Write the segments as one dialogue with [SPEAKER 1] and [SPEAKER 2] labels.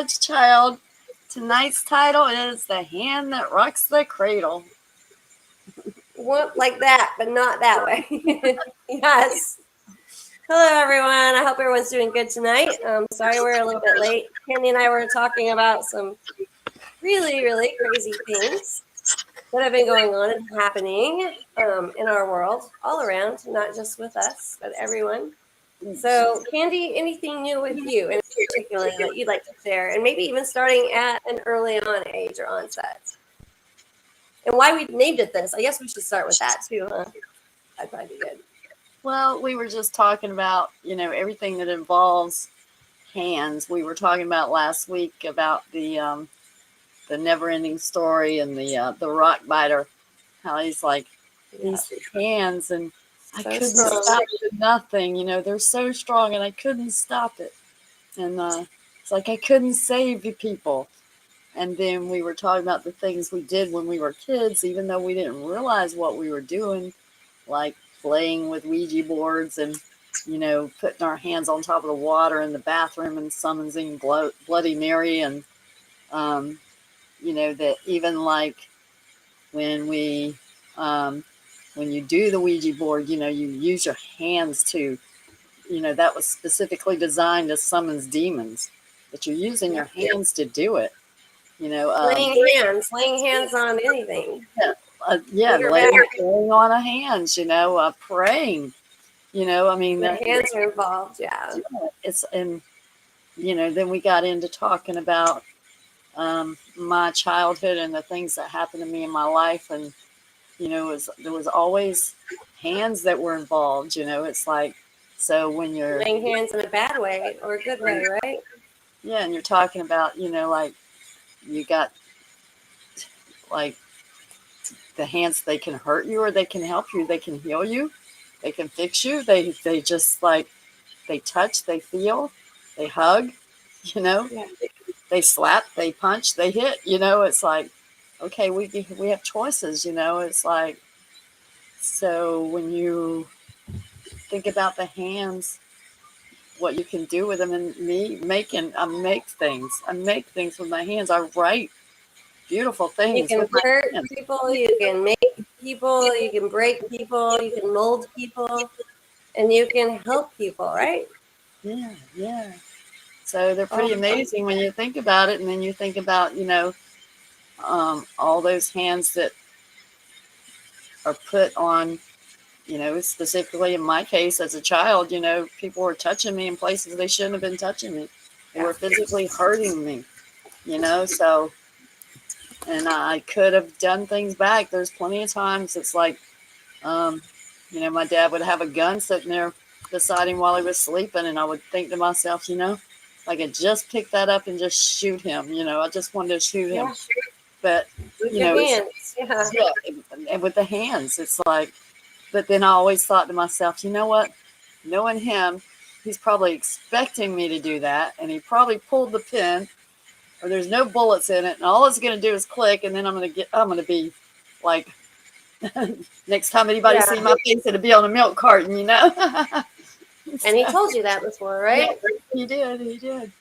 [SPEAKER 1] Child. Tonight's title is The Hand That Rocks the Cradle.
[SPEAKER 2] Like that, but not that way. Yes. Hello, everyone. I hope everyone's doing good tonight. Sorry we're a little bit late. Candy and I were talking about some really, really crazy things that have been going on and happening in our world, all around, not just with us, but everyone. So, Candy, anything new with you in particular that you'd like to share, and maybe even starting at an early on age or onset? And why we named it this? I guess we should start with that too, huh? That'd probably be good.
[SPEAKER 1] Well, we were just talking about, everything that involves hands. We were talking about last week about the never-ending story and the rock biter, how he's like these hands, and I couldn't stop nothing. They're so strong, and I couldn't stop it. And it's like I couldn't save the people. And then we were talking about the things we did when we were kids, even though we didn't realize what we were doing, like playing with Ouija boards and, putting our hands on top of the water in the bathroom and summoning Bloody Mary. And, that even like when when you do the Ouija board, you use your hands to, that was specifically designed to summon demons, but you're using your hands to do it.
[SPEAKER 2] Laying hands on anything.
[SPEAKER 1] Laying on a hands, praying,
[SPEAKER 2] the hands are involved. Yeah.
[SPEAKER 1] It's, and, then we got into talking about my childhood and the things that happened to me in my life. And, there was always hands that were involved, it's like, so when you're
[SPEAKER 2] laying hands in a bad way or a good way, right?
[SPEAKER 1] Yeah. And you're talking about, like, you got like the hands, they can hurt you or they can help you, they can heal you, they can fix you, they just like, they touch, they feel, they hug, they slap, they punch, they hit, it's like, okay, we have choices, it's like, so when you think about the hands, what you can do with them, and I make things with my hands. I write beautiful things.
[SPEAKER 2] You can hurt people, you can make people, you can break people, you can mold people, and you can help people, right?
[SPEAKER 1] Yeah. So they're pretty amazing when you think about it, and then you think about, all those hands that are put on, specifically in my case as a child, people were touching me in places they shouldn't have been touching me. They were physically hurting me, so, and I could have done things back. There's plenty of times it's like, my dad would have a gun sitting there beside him while he was sleeping, and I would think to myself, if I could just pick that up and just shoot him, I just wanted to shoot him. But,
[SPEAKER 2] with your hands,
[SPEAKER 1] and with the hands, it's like, but then I always thought to myself, you know what? Knowing him, he's probably expecting me to do that, and he probably pulled the pin, or there's no bullets in it, and all it's going to do is click, and then I'm going to be like, next time anybody see my face, it'll be on a milk carton,
[SPEAKER 2] And he told you that before, right?
[SPEAKER 1] Yeah, he did.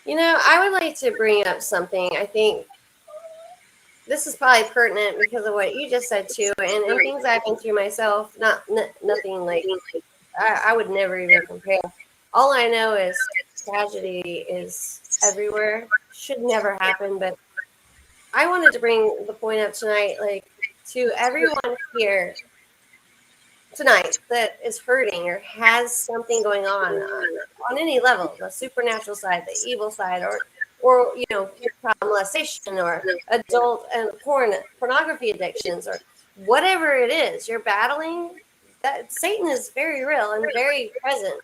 [SPEAKER 2] I would like to bring up something. I think this is probably pertinent because of what you just said too, and things I've been through myself. Nothing like I would never even compare. All I know is tragedy is everywhere. Should never happen, but I wanted to bring the point up tonight, like to everyone here tonight that is hurting or has something going on any level, the supernatural side, the evil side, or molestation or adult and pornography addictions or whatever it is you're battling, that Satan is very real and very present.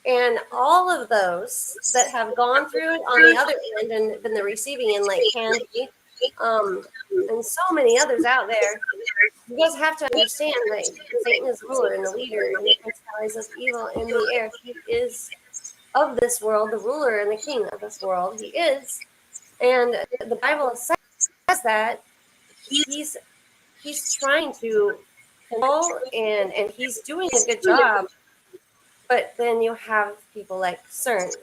[SPEAKER 2] And all of those that have gone through it on the other end and been the receiving end, like Candy, and so many others out there, you guys have to understand that Satan is ruler and the leader and the principalities of evil in the air. He is of this world, the ruler and the king of this world. He is. And the Bible says that he's trying to control and he's doing a good job. But then you have people like CERN,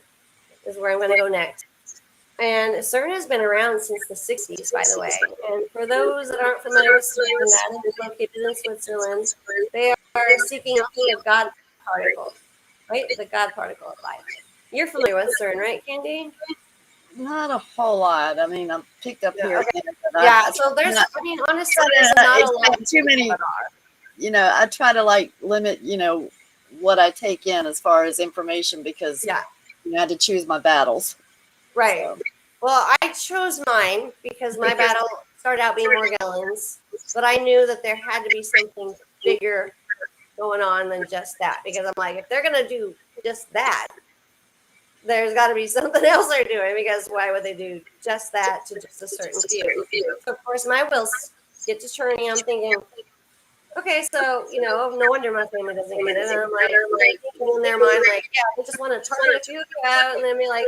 [SPEAKER 2] is where I'm going to go next. And CERN has been around since the 60s, by the way. And for those that aren't familiar with CERN, that is located in Switzerland. They are seeking out the God particle, right? The God particle of life. You're familiar with CERN, right, Candy?
[SPEAKER 1] Not a whole lot. I mean, I'm picked up
[SPEAKER 2] Yeah.
[SPEAKER 1] here
[SPEAKER 2] Okay.
[SPEAKER 1] and there, but
[SPEAKER 2] Yeah.
[SPEAKER 1] I
[SPEAKER 2] So
[SPEAKER 1] try
[SPEAKER 2] there's,
[SPEAKER 1] not,
[SPEAKER 2] I mean, honestly, there's not a
[SPEAKER 1] it's
[SPEAKER 2] lot
[SPEAKER 1] not too many,
[SPEAKER 2] that are.
[SPEAKER 1] I try to like limit, what I take in as far as information because,
[SPEAKER 2] Yeah.
[SPEAKER 1] I had to choose my battles.
[SPEAKER 2] Right.
[SPEAKER 1] So,
[SPEAKER 2] Well, I chose mine because my battle started out being Morgellons, but I knew that there had to be something bigger going on than just that. Because I'm like, if they're gonna do just that, there's got to be something else they're doing. Because why would they do just that to just a certain few? So of course, my wheels get to turning. I'm thinking, okay, so no wonder my family doesn't get it. And I'm like thinking in their mind, like, yeah, they just want to target a few of you out, and then be like,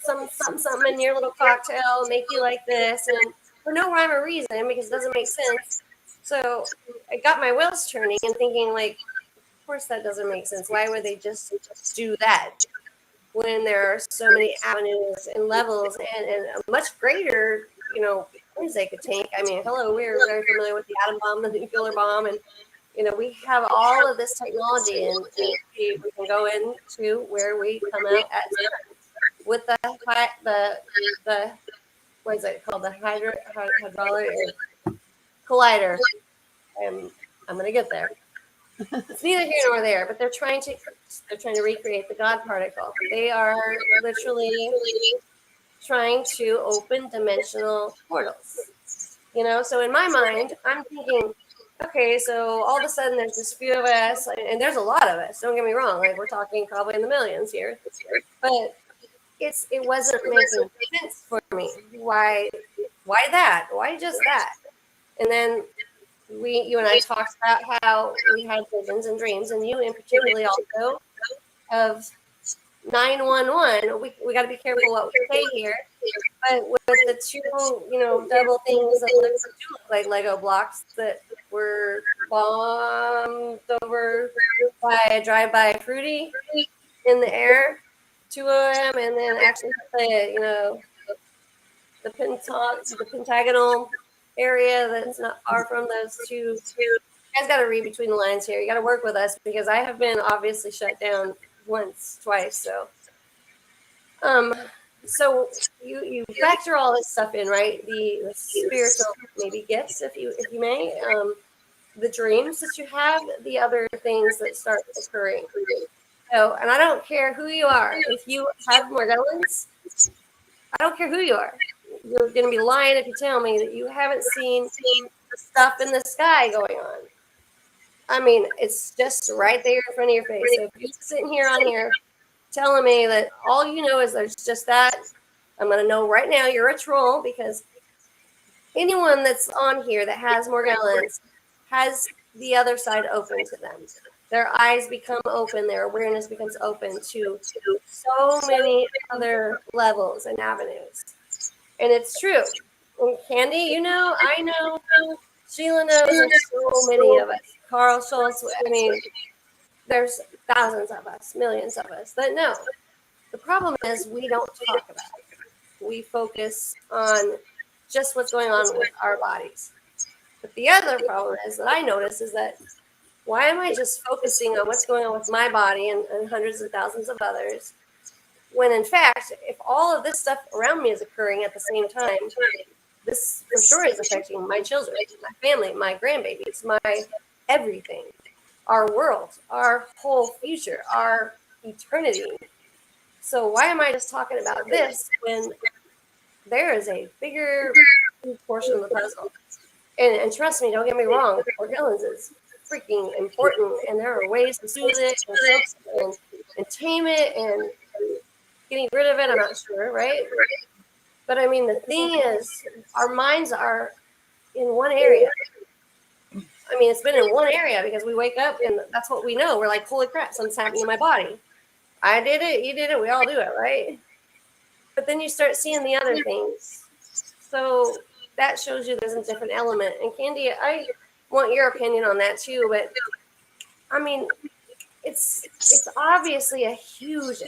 [SPEAKER 2] something in your little cocktail, make you like this, and for no rhyme or reason because it doesn't make sense. So I got my wheels turning and thinking, like, of course that doesn't make sense. Why would they just do that when there are so many avenues and levels and a much greater, things they could take? I mean, hello, we're very familiar with the atom bomb, the nuclear bomb, and we have all of this technology, and we can go into where we come out at with the what is it called, the hydraulic collider. And I'm gonna get there. It's neither here nor there, but they're trying to recreate the God particle. They are literally trying to open dimensional portals. So in my mind, I'm thinking, okay, so all of a sudden there's this few of us, and there's a lot of us. Don't get me wrong; like we're talking probably in the millions here, but it wasn't making sense for me. Why that? Why just that? And then you and I talked about how we had visions and dreams, and you in particularly also of 911. We got to be careful what we say here. But with the two, double things that do look like Lego blocks that were bombed over by a drive-by fruity in the air, two of them, and then actually the pentagonal area that's not far from those two. You guys got to read between the lines here. You got to work with us because I have been obviously shut down once, twice. So you factor all this stuff in, right? The spiritual maybe gifts, if you may, the dreams that you have, the other things that start occurring. So, and I don't care who you are. If you have Morgellons, I don't care who you are. You're going to be lying if you tell me that you haven't seen stuff in the sky going on. I mean, it's just right there in front of your face. So if you're sitting here on here telling me that all you know is there's just that, I'm going to know right now you're a troll, because anyone that's on here that has Morgellons has the other side open to them. Their eyes become open, their awareness becomes open to so many other levels and avenues. And it's true. And Candy, I know, Sheila knows, and so many of us. Carl Schultz, I mean, there's thousands of us, millions of us that know. The problem is we don't talk about it. We focus on just what's going on with our bodies. But the other problem is that I notice is that why am I just focusing on what's going on with my body and hundreds of thousands of others, when in fact, if all of this stuff around me is occurring at the same time, this for sure is affecting my children, my family, my grandbabies, my everything, our world, our whole future, our eternity. So why am I just talking about this when there is a bigger portion of the puzzle? And trust me, don't get me wrong, Morgellons is freaking important, and there are ways to soothe it and tame it, and getting rid of it, I'm not sure, right? But I mean, the thing is, our minds are in one area. I mean, it's been in one area because we wake up and that's what we know. We're like, holy crap, something's happening in my body. I did it, you did it, we all do it, right? But then you start seeing the other things. So that shows you there's a different element. And Candy, I want your opinion on that too. But I mean, it's obviously a huge,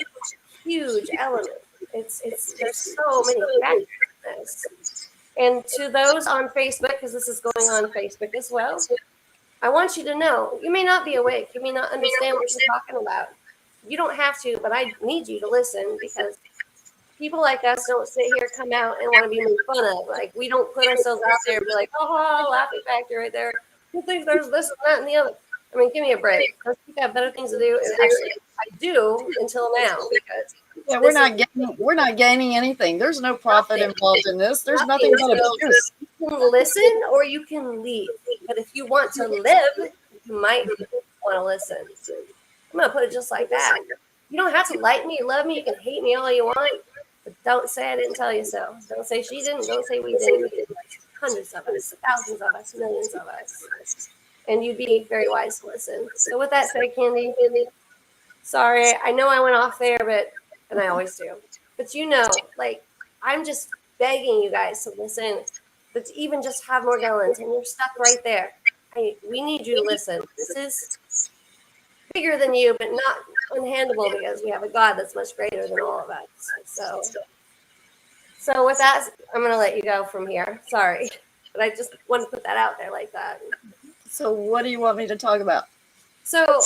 [SPEAKER 2] huge element. There's so many factors in this. And to those on Facebook, because this is going on Facebook as well, I want you to know you may not be awake, you may not understand what you're talking about. You don't have to, but I need you to listen because people like us don't sit here, come out, and want to be made fun of. Like, we don't put ourselves out there and be like, oh, laughing factor right there. Who thinks there's this and that and the other? I mean, give me a break. Those people have better things to do. And actually, I do until now because
[SPEAKER 1] Yeah, we're not gaining anything. There's no profit involved in this. There's nothing but abuse.
[SPEAKER 2] You can listen or you can leave. But if you want to live, you might want to listen. I'm going to put it just like that. You don't have to like me, love me. You can hate me all you want. But don't say I didn't tell you so. Don't say she didn't. Don't say we didn't. Hundreds of us, thousands of us, millions of us. And you'd be very wise to listen. So with that said, Candy, sorry, I know I went off there, and I always do. But like, I'm just begging you guys to listen. But to even just have Morgellons, and you're stuck right there. We need you to listen. This is bigger than you, but not unhandleable because we have a God that's much greater than all of us. So with that, I'm going to let you go from here. Sorry, but I just want to put that out there like that.
[SPEAKER 1] So what do you want me to talk about?
[SPEAKER 2] So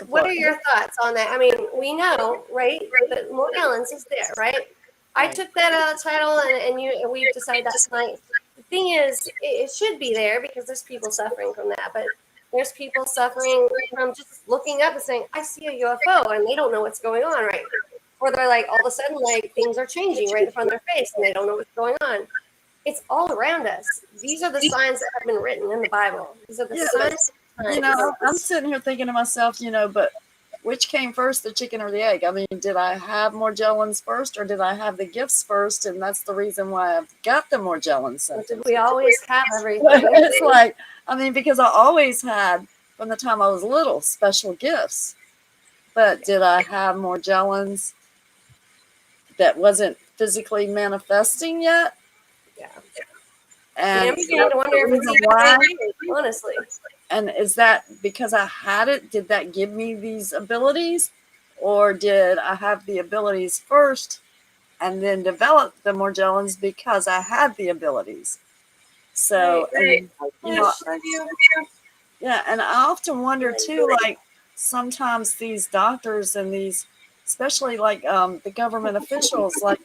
[SPEAKER 2] what are your thoughts on that? I mean, we know, right, that Morgellons is there, right? I took that title, and we've decided that tonight. The thing is, it should be there because there's people suffering from that, but there's people suffering from just looking up and saying, I see a UFO, and they don't know what's going on, right? Or they're like, all of a sudden, like, things are changing right in front of their face, and they don't know what's going on. It's all around us. These are the signs that have been written in the Bible. These are the signs.
[SPEAKER 1] I'm sitting here thinking to myself, but which came first, the chicken or the egg? I mean, did I have Morgellons first, or did I have the gifts first? And that's the reason why I've got the Morgellons symptoms.
[SPEAKER 2] We always have everything.
[SPEAKER 1] It's like, because I always had, from the time I was little, special gifts. But did I have Morgellons that wasn't physically manifesting yet?
[SPEAKER 2] Yeah.
[SPEAKER 1] And
[SPEAKER 2] I'm beginning to wonder if it's why, honestly.
[SPEAKER 1] And is that because I had it? Did that give me these abilities? Or did I have the abilities first and then develop the Morgellons because I had the abilities? So,
[SPEAKER 2] right.
[SPEAKER 1] Yeah, and I often wonder too, like, sometimes these doctors and these, especially like the government officials, like,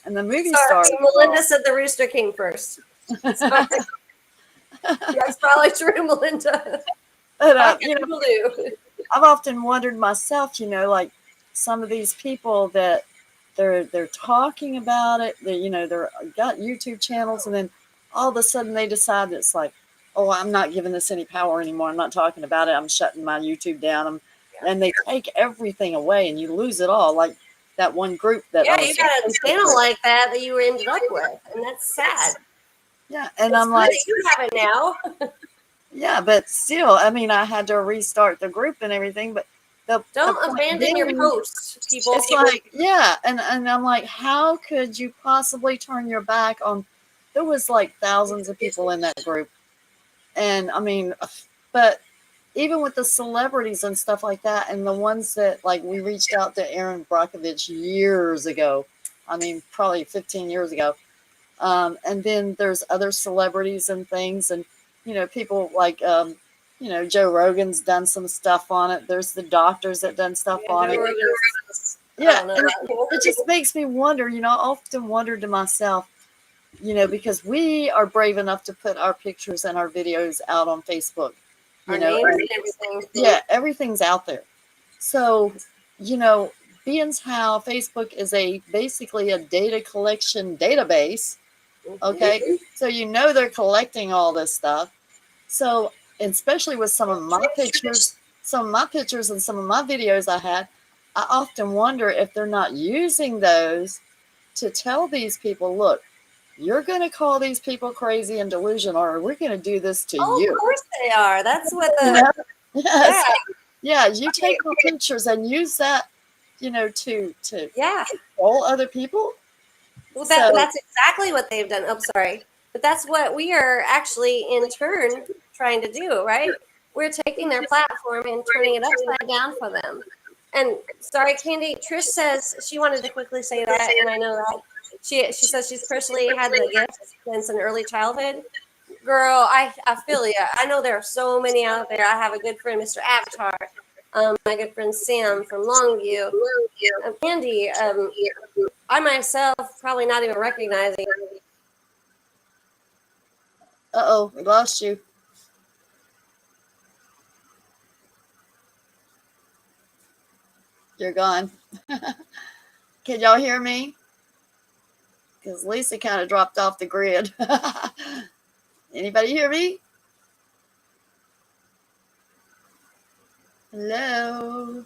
[SPEAKER 1] and the movie stars.
[SPEAKER 2] Melinda said the rooster came first. That's probably true, Melinda.
[SPEAKER 1] But I've often wondered myself, like some of these people that they're talking about it, they're got YouTube channels, and then all of a sudden they decide it's like, oh, I'm not giving this any power anymore. I'm not talking about it. I'm shutting my YouTube down. And they take everything away, and you lose it all. Like that one group that
[SPEAKER 2] you got a channel like that you ended up with, and that's sad.
[SPEAKER 1] Yeah, and I'm like,
[SPEAKER 2] you have it now.
[SPEAKER 1] Yeah, but still, I had to restart the group and everything. But
[SPEAKER 2] don't abandon your posts, people.
[SPEAKER 1] It's like, yeah, and I'm like, how could you possibly turn your back on? There was like thousands of people in that group, and but even with the celebrities and stuff like that, and the ones that, like, we reached out to Aaron Brockovich years ago, probably 15 years ago, and then there's other celebrities and things, and people like Joe Rogan's done some stuff on it. There's the doctors that done stuff on it. Yeah, it just makes me wonder. I often wonder to myself, because we are brave enough to put our pictures and our videos out on Facebook.
[SPEAKER 2] Our names and everything.
[SPEAKER 1] Yeah, everything's out there. So, being how Facebook is basically a data collection database. Okay, so they're collecting all this stuff. So, especially with some of my pictures and some of my videos I often wonder if they're not using those to tell these people, look, you're going to call these people crazy and delusional, or we're going to do this to you.
[SPEAKER 2] Of course they are. That's what the...
[SPEAKER 1] Yes. Yeah, you take my pictures and use that, to control other people.
[SPEAKER 2] Well, that's exactly what they've done. I'm sorry. But that's what we are actually, in turn, trying to do, right? We're taking their platform and turning it upside down for them. And sorry, Candy. Trish says she wanted to quickly say that, and I know that she says she's personally had the gift since an early childhood. Girl, I feel you. I know there are so many out there. I have a good friend, Mr. Avatar. My good friend Sam from Longview. Candy. I myself probably not even recognizing.
[SPEAKER 1] Uh-oh, we lost you. You're gone. Can y'all hear me? Because Lisa kind of dropped off the grid. Anybody hear me? Hello?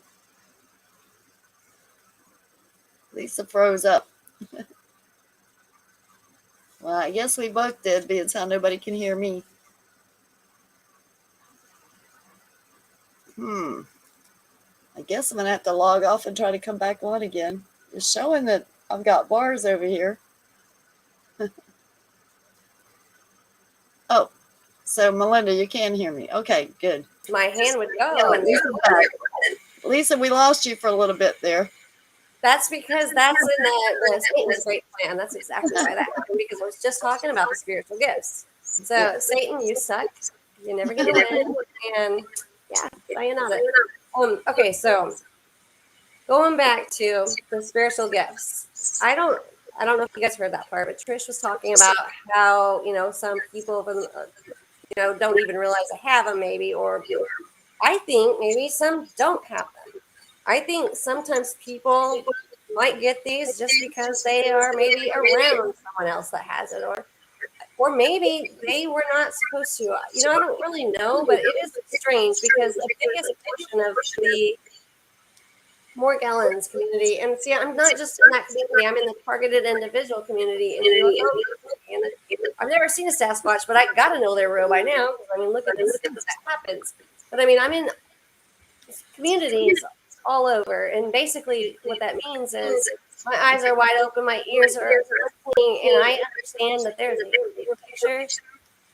[SPEAKER 1] Lisa froze up. Well, I guess we both did, being how nobody can hear me. I guess I'm going to have to log off and try to come back on again. It's showing that I've got bars over here. Oh, so Melinda, you can hear me. Okay, good.
[SPEAKER 2] My hand would go. And
[SPEAKER 1] Lisa, we lost you for a little bit there.
[SPEAKER 2] that's because that's in the Satan's great plan. That's exactly why that happened, because I was just talking about the spiritual gifts. So, Satan, you suck. You're never going to win. And yeah, sayonara. Okay, so going back to the spiritual gifts, I don't know if you guys heard that part, but Trish was talking about how some people don't even realize they have them, maybe, or I think maybe some don't have them. I think sometimes people might get these just because they are maybe around someone else that has it, or maybe they were not supposed to. I don't really know, but it is strange because the biggest portion of the Morgellons community, and see, I'm not just in that community, I'm in the targeted individual community in New York. And I've never seen a Sasquatch, but I got to know they're real by now. I mean, look at this, that happens. But I mean, I'm in communities all over, and basically what that means is my eyes are wide open, my ears are listening, and I understand that there's a bigger picture.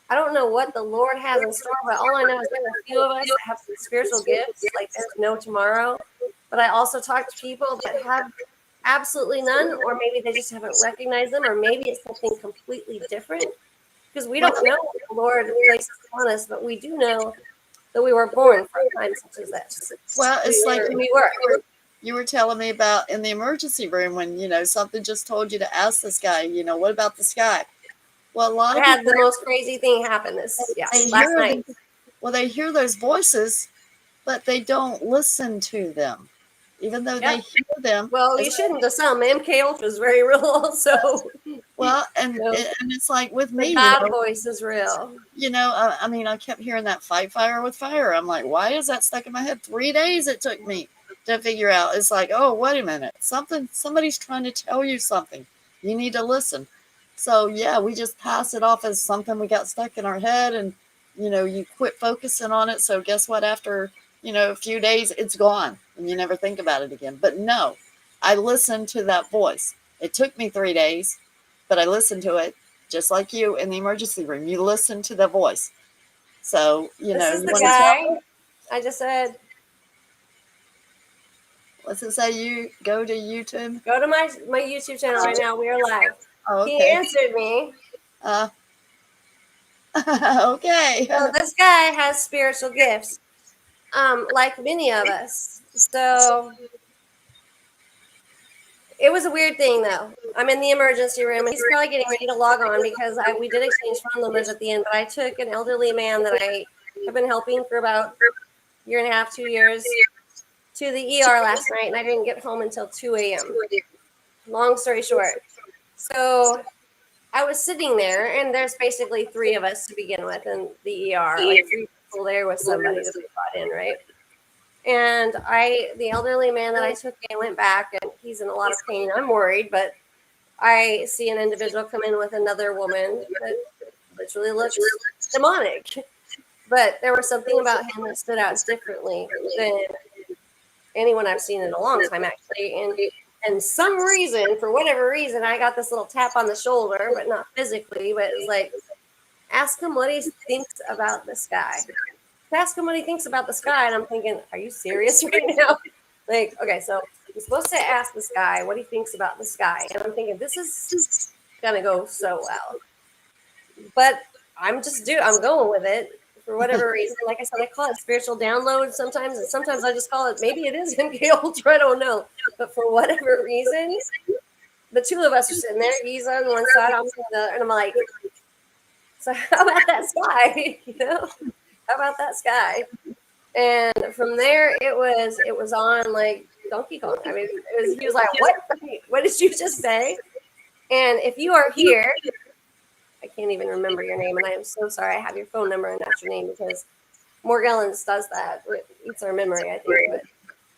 [SPEAKER 2] I don't know what the Lord has in store, but all I know is there are a few of us that have some spiritual gifts, like there's no tomorrow. But I also talk to people that have absolutely none, or maybe they just haven't recognized them, or maybe it's something completely different. Because we don't know what the Lord places on us, but we do know that we were born for a time such as this.
[SPEAKER 1] Well, it's like
[SPEAKER 2] we were.
[SPEAKER 1] You were telling me about in the emergency room when, something just told you to ask this guy, what about the sky? Well, a lot of
[SPEAKER 2] people had the most crazy thing happen last night.
[SPEAKER 1] They hear those voices, but they don't listen to them, even though they hear them.
[SPEAKER 2] Well, you shouldn't. To some, MK Ultra is very real, also.
[SPEAKER 1] Well, and it's like with me,
[SPEAKER 2] the God voice is real.
[SPEAKER 1] I mean, I kept hearing that fight fire with fire. I'm like, why is that stuck in my head? 3 days it took me to figure out. It's like, oh, wait a minute, somebody's trying to tell you something. You need to listen. So yeah, we just pass it off as something we got stuck in our head, and you quit focusing on it. So guess what? After a few days, it's gone, and you never think about it again. But no, I listened to that voice. It took me 3 days, but I listened to it, just like you in the emergency room. You listen to the voice. So
[SPEAKER 2] this is the guy I just said.
[SPEAKER 1] What's it say? You go to YouTube.
[SPEAKER 2] Go to my YouTube channel right now. We are live.
[SPEAKER 1] Oh, okay.
[SPEAKER 2] He answered me.
[SPEAKER 1] Okay.
[SPEAKER 2] So this guy has spiritual gifts, like many of us. So it was a weird thing, though. I'm in the emergency room, and he's probably getting ready to log on because we did exchange phone numbers at the end. But I took an elderly man that I have been helping for about a year and a half, 2 years, to the ER last night, and I didn't get home until 2 a.m. Long story short. So I was sitting there, and there's basically 3 of us to begin with in the ER, like 3 people there with somebody that we brought in, right? And the elderly man that I took in went back, and he's in a lot of pain. I'm worried, but I see an individual come in with another woman that literally looks demonic. But there was something about him that stood out differently than anyone I've seen in a long time, actually. And some reason, for whatever reason, I got this little tap on the shoulder, but not physically, but it was like, ask him what he thinks about the sky. Ask him what he thinks about the sky, and I'm thinking, are you serious right now? Like, okay, so I'm supposed to ask this guy what he thinks about the sky, and I'm thinking this is gonna go so well, but I'm going with it for whatever reason. Like I said, I call it spiritual download sometimes, and sometimes I just call it maybe it is MK Ultra. I don't know, but for whatever reason, the two of us are sitting there. He's on one side, I'm on the other, and I'm like, so how about that sky? You know, how about that sky? And from there, it was on like Donkey Kong. I mean, he was like, "What? What did you just say?" And if you are here, I can't even remember your name, and I am so sorry. I have your phone number and not your name because Morgellons does that. It eats our memory, I think. But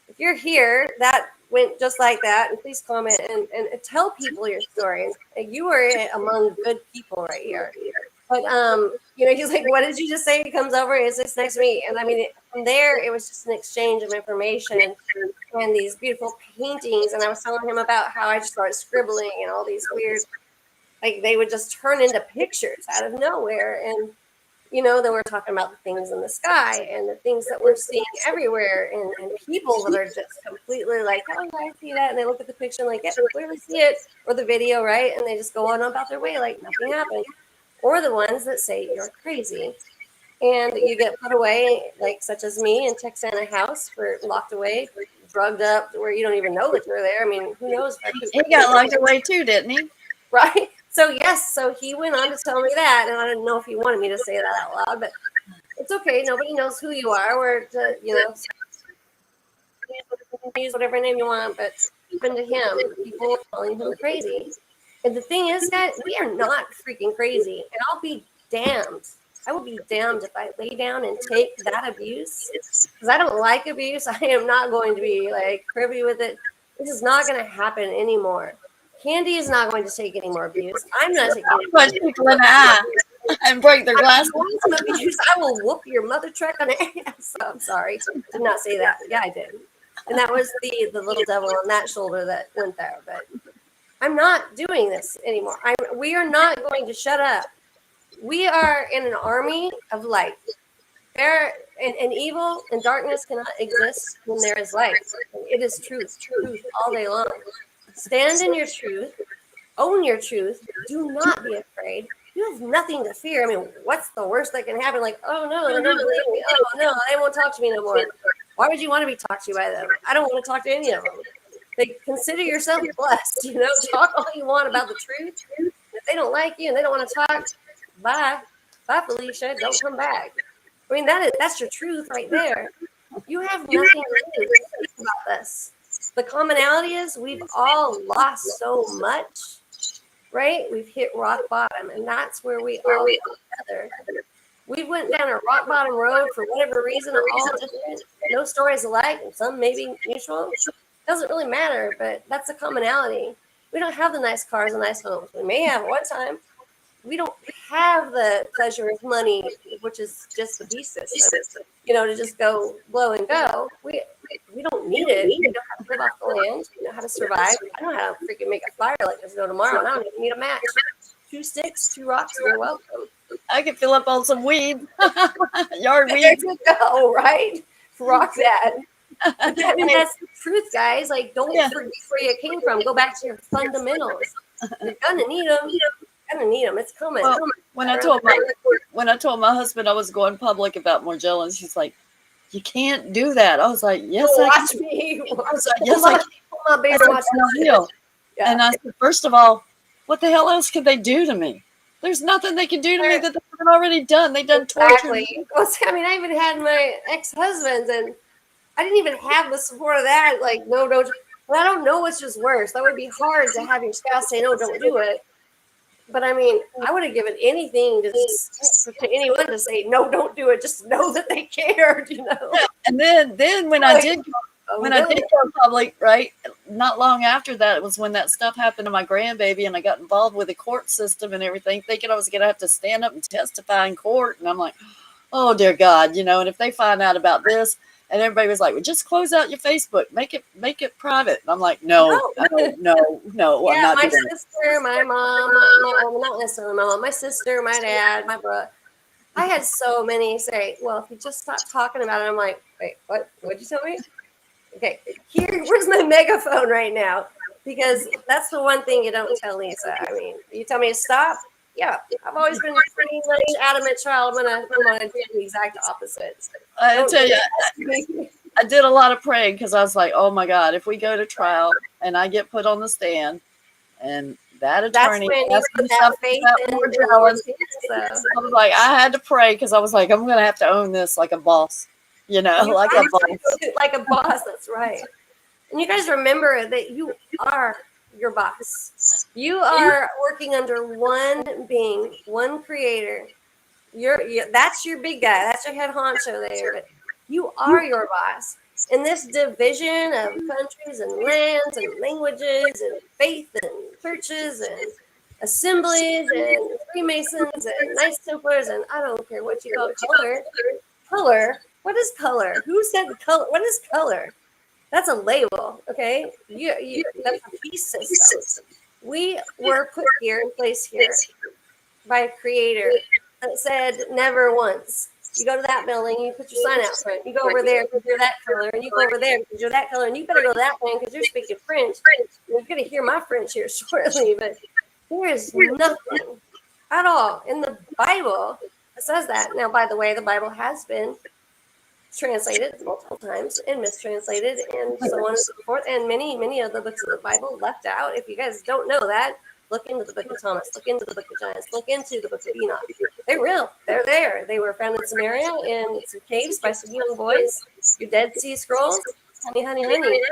[SPEAKER 2] if you're here, that went just like that. And please comment and tell people your story. And you are among good people right here. But he's like, "What did you just say?" He comes over and sits next to me, and I mean, from there, it was just an exchange of information and these beautiful paintings. And I was telling him about how I just started scribbling and all these weird, like they would just turn into pictures out of nowhere. And then we're talking about the things in the sky and the things that we're seeing everywhere, and people that are just completely like, "Oh, yeah, I see that," and they look at the picture and like, "Yeah, we clearly see it," or the video, right? And they just go on about their way like nothing happened. Or the ones that say you're crazy. And you get put away, like such as me, in Texana house for locked away, drugged up, where you don't even know that you're there. I mean, who knows if I could,
[SPEAKER 1] He got locked away too, didn't he?
[SPEAKER 2] right? So yes, so he went on to tell me that, and I didn't know if he wanted me to say that out loud, but it's okay. Nobody knows who you are, or to use whatever name you want, but even to him, people are calling him crazy. And the thing is, guys, we are not freaking crazy. And I'll be damned. I will be damned if I lay down and take that abuse. Because I don't like abuse. I am not going to be like privy with it. This is not going to happen anymore. Candy is not going to take any more abuse. I'm not taking any more
[SPEAKER 1] Punch people in the eye and break their glasses.
[SPEAKER 2] abuse. I will whoop your mother truck on the ass. I'm sorry. Did not say that. Yeah, I did. And that was the little devil on that shoulder that went there. But I'm not doing this anymore. We are not going to shut up. We are in an army of light. And evil and darkness cannot exist when there is light. It is truth all day long. Stand in your truth. Own your truth. Do not be afraid. You have nothing to fear. I mean, what's the worst that can happen? Like, oh no, they don't believe me. Oh no, they won't talk to me no more. Why would you want to be talked to by them? I don't want to talk to any of them. Consider yourself blessed. Talk all you want about the truth. If they don't like you and they don't want to talk, bye, Felicia. Don't come back. I mean, that's your truth right there. You have nothing to do. Think about this. The commonality is we've all lost so much, right? We've hit rock bottom, and that's where we all come together. We went down a rock bottom road for whatever reason, all different. No stories alike, and some maybe mutual. Doesn't really matter, but that's a commonality. We don't have the nice cars and nice homes. We may have one time. We don't have the pleasure of money, which is just the beast system, to just go blow and go. We don't need it. We know how to live off the land. We know how to survive. I know how to freaking make a fire like there's no tomorrow, and I don't even need a match. 2 sticks, 2 rocks, and you're welcome.
[SPEAKER 1] I can fill up on some weed. Yard weed.
[SPEAKER 2] There you go, right? Rock that. I mean, that's the truth, guys. Like, don't forget where you came from. Go back to your fundamentals. You're gonna need them. It's coming.
[SPEAKER 1] Well, when I told my husband I was going public about Morgellons, he's like, "You can't do that." I was like, "Yes, I
[SPEAKER 2] watch
[SPEAKER 1] can."
[SPEAKER 2] me.
[SPEAKER 1] I was like, "Yes, I can."
[SPEAKER 2] My bear, watch me.
[SPEAKER 1] Yeah. And I said, first of all, what the hell else could they do to me? There's nothing they can do to me that they haven't already done. They done torture me.
[SPEAKER 2] I mean, I even had my ex-husbands, and I didn't even have the support of that. Like, no, don't. Well, I don't know what's just worse. That would be hard to have your spouse say, "No, don't do it." But I mean, I would have given anything to anyone to say, "No, don't do it." Just know that they cared,
[SPEAKER 1] And then when I did go public, right, not long after that, it was when that stuff happened to my grandbaby, and I got involved with the court system and everything, thinking I was going to have to stand up and testify in court. And I'm like, oh dear God, and if they find out about this, and everybody was like, well, just close out your Facebook, make it private. And I'm like, no.
[SPEAKER 2] Yeah,
[SPEAKER 1] I'm not
[SPEAKER 2] my
[SPEAKER 1] doing
[SPEAKER 2] sister, my mom, not necessarily my mom, my sister, my dad, my brother. I had so many say, well, if you just stop talking about it, I'm like, wait, what? What'd you tell me? Okay, where's my megaphone right now? Because that's the one thing you don't tell Lisa. I mean, you tell me to stop. Yeah, I've always been pretty much adamant, child. I'm gonna do the exact opposite.
[SPEAKER 1] I
[SPEAKER 2] Don't
[SPEAKER 1] tell you,
[SPEAKER 2] ask me.
[SPEAKER 1] I did a lot of praying because I was like, oh my God, if we go to trial and I get put on the stand and that
[SPEAKER 2] That's
[SPEAKER 1] attorney
[SPEAKER 2] when you
[SPEAKER 1] asked me
[SPEAKER 2] put that
[SPEAKER 1] something
[SPEAKER 2] faith
[SPEAKER 1] about
[SPEAKER 2] in the Lord's
[SPEAKER 1] Morgellons,
[SPEAKER 2] hands.
[SPEAKER 1] I was like, I had to pray because I was like, I'm going to have to own this like a boss,
[SPEAKER 2] You
[SPEAKER 1] like a
[SPEAKER 2] have
[SPEAKER 1] boss.
[SPEAKER 2] to, like a boss. That's right. And you guys remember that you are your boss. You are working under one being, one creator. That's your big guy. That's your head honcho there. But you are your boss. And this division of countries and lands and languages and faith and churches and assemblies and Freemasons and Knights Templars and I don't care what you call color. Color. What is color? Who said color? What is color? That's a label, okay? That's a peace system. We were put here in place here by a creator that said never once. You go to that building, you put your sign out front. You go over there because you're that color, and you go over there because you're that color, and you better go to that one because you're speaking French. You're going to hear my French here shortly, but there is nothing at all in the Bible that says that. Now, by the way, the Bible has been translated multiple times and mistranslated and so on and so forth. And many of the books of the Bible left out. If you guys don't know that, look into the book of Thomas, look into the book of Giants, look into the book of Enoch. They're real. They're there. They were found in Samaria in some caves by some young boys. Your Dead Sea Scrolls, honey, honey, honey.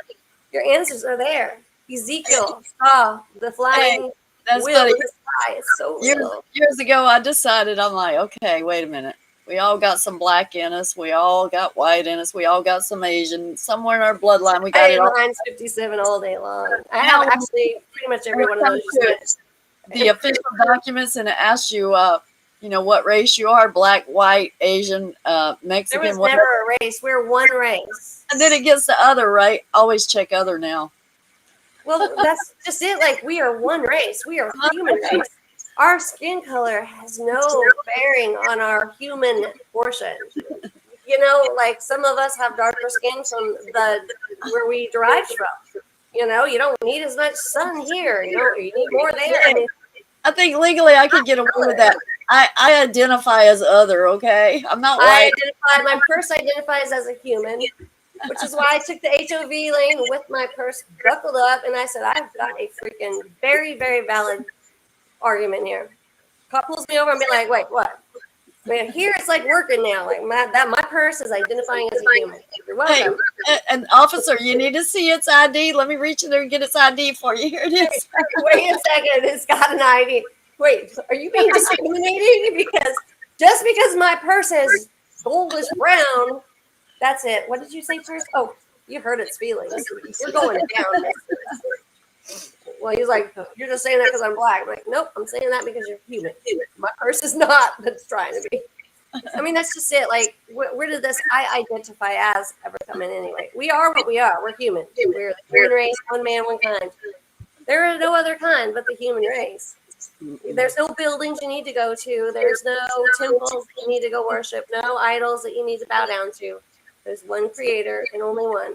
[SPEAKER 2] Your answers are there. Ezekiel saw the flying
[SPEAKER 1] That's
[SPEAKER 2] wheel
[SPEAKER 1] funny.
[SPEAKER 2] in the sky. It's so real.
[SPEAKER 1] Years ago, I decided, I'm like, okay, wait a minute. We all got some black in us. We all got white in us. We all got some Asian. Somewhere in our bloodline, we got it all.
[SPEAKER 2] Mine's 57 all day long. I have actually pretty much every one of those you said.
[SPEAKER 1] The official documents, and it asks you, what race you are, black, white, Asian, Mexican,
[SPEAKER 2] there was
[SPEAKER 1] whatever.
[SPEAKER 2] never a race. We're one race.
[SPEAKER 1] And then it gets the other, right? Always check other now.
[SPEAKER 2] Well, that's just it. Like, we are one race. We are human race. Our skin color has no bearing on our human portion. Like some of us have darker skin from where we derived from. You don't need as much sun here. You need more there. I mean,
[SPEAKER 1] I think legally I could get away with that. I identify as other, okay? I'm not white.
[SPEAKER 2] My purse identifies as a human, which is why I took the HOV lane with my purse buckled up, and I said, I've got a freaking very, very valid argument here. Cop pulls me over and be like, wait, what? I mean, here it's like working now. Like my purse is identifying as a human. You're welcome.
[SPEAKER 1] Hey, and officer, you need to see its ID. Let me reach in there and get its ID for you. Here it is.
[SPEAKER 2] Wait a second. It's got an ID. Wait, are you being discriminating? Because just because my purse has goldish brown, that's it. What did you say first? Oh, you hurt its feelings. You're going down. Well, he's like, you're just saying that because I'm black. I'm like, nope, I'm saying that because you're human. My purse is not, but it's trying to be. I mean, that's just it. Like, where did this I identify as ever come in anyway? We are what we are. We're human. We're the human race, one man, one kind. There are no other kind but the human race. There's no buildings you need to go to. There's no temples you need to go worship. No idols that you need to bow down to. There's one creator and only one.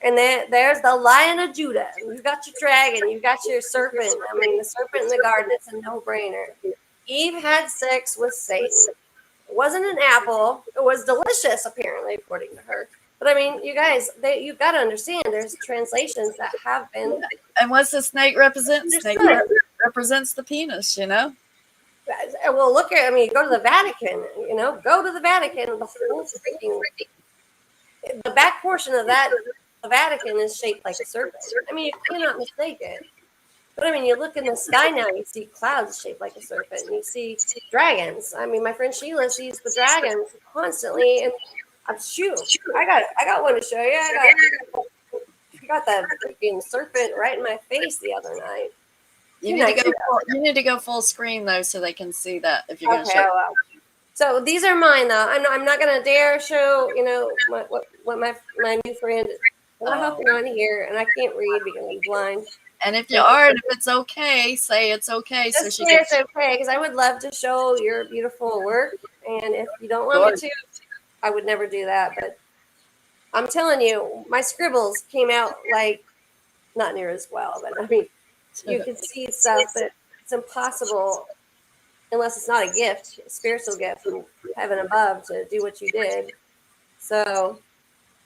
[SPEAKER 2] And there's the Lion of Judah. You've got your dragon. You've got your serpent. I mean, the serpent in the garden, it's a no-brainer. Eve had sex with Satan. It wasn't an apple. It was delicious, apparently, according to her. But, I mean, you guys, you've got to understand there's translations that have been.
[SPEAKER 1] And what's the snake represent? Snake represents the penis,
[SPEAKER 2] Well, look at, go to the Vatican, go to the Vatican. The whole freaking, the back portion of that, the Vatican is shaped like a serpent. I mean, you cannot mistake it. But I mean, you look in the sky now, you see clouds shaped like a serpent. And you see dragons. I mean, my friend Sheila sees the dragons constantly. And I'm I got one to show you. I got that freaking serpent right in my face the other night.
[SPEAKER 1] You need to go full screen though, so they can see that if you're going to show.
[SPEAKER 2] Well. So these are mine though. I'm not going to dare show what my new friend is. I'm hopping on here, and I can't read because I'm blind.
[SPEAKER 1] And if you are, and if it's okay, say it's okay.
[SPEAKER 2] Just say it's okay, because I would love to show your beautiful work. And if you don't want me to, I would never do that. But I'm telling you, my scribbles came out like not near as well, but I mean, you can see stuff that it's impossible unless it's not a gift, a spiritual gift from heaven above to do what you did. So,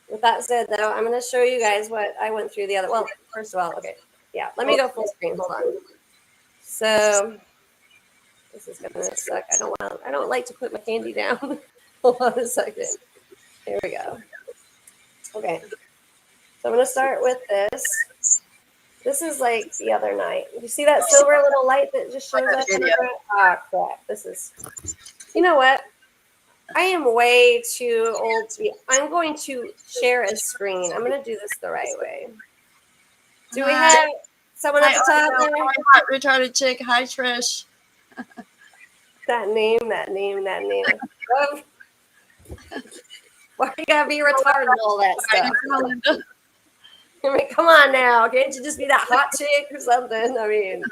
[SPEAKER 2] with that said, though, I'm going to show you guys what I went through the other. Well, first of all, okay, yeah, let me go full screen. Hold on. So, this is going to suck. I don't like to put my candy down. Hold on a second. Here we go. Okay. So I'm going to start with this. This is like the other night. You see that silver little light that just shows up in the front? Ah, crap. This is, you know what? I am way too old to be. I'm going to share a screen. I'm going to do this the right way. Do we have someone at the top there?
[SPEAKER 1] Hi, retarded chick. Hi, Trish.
[SPEAKER 2] That name. Why you gotta be retarded and all that stuff? I mean, come on now. Can't you just be that hot chick or something? I mean,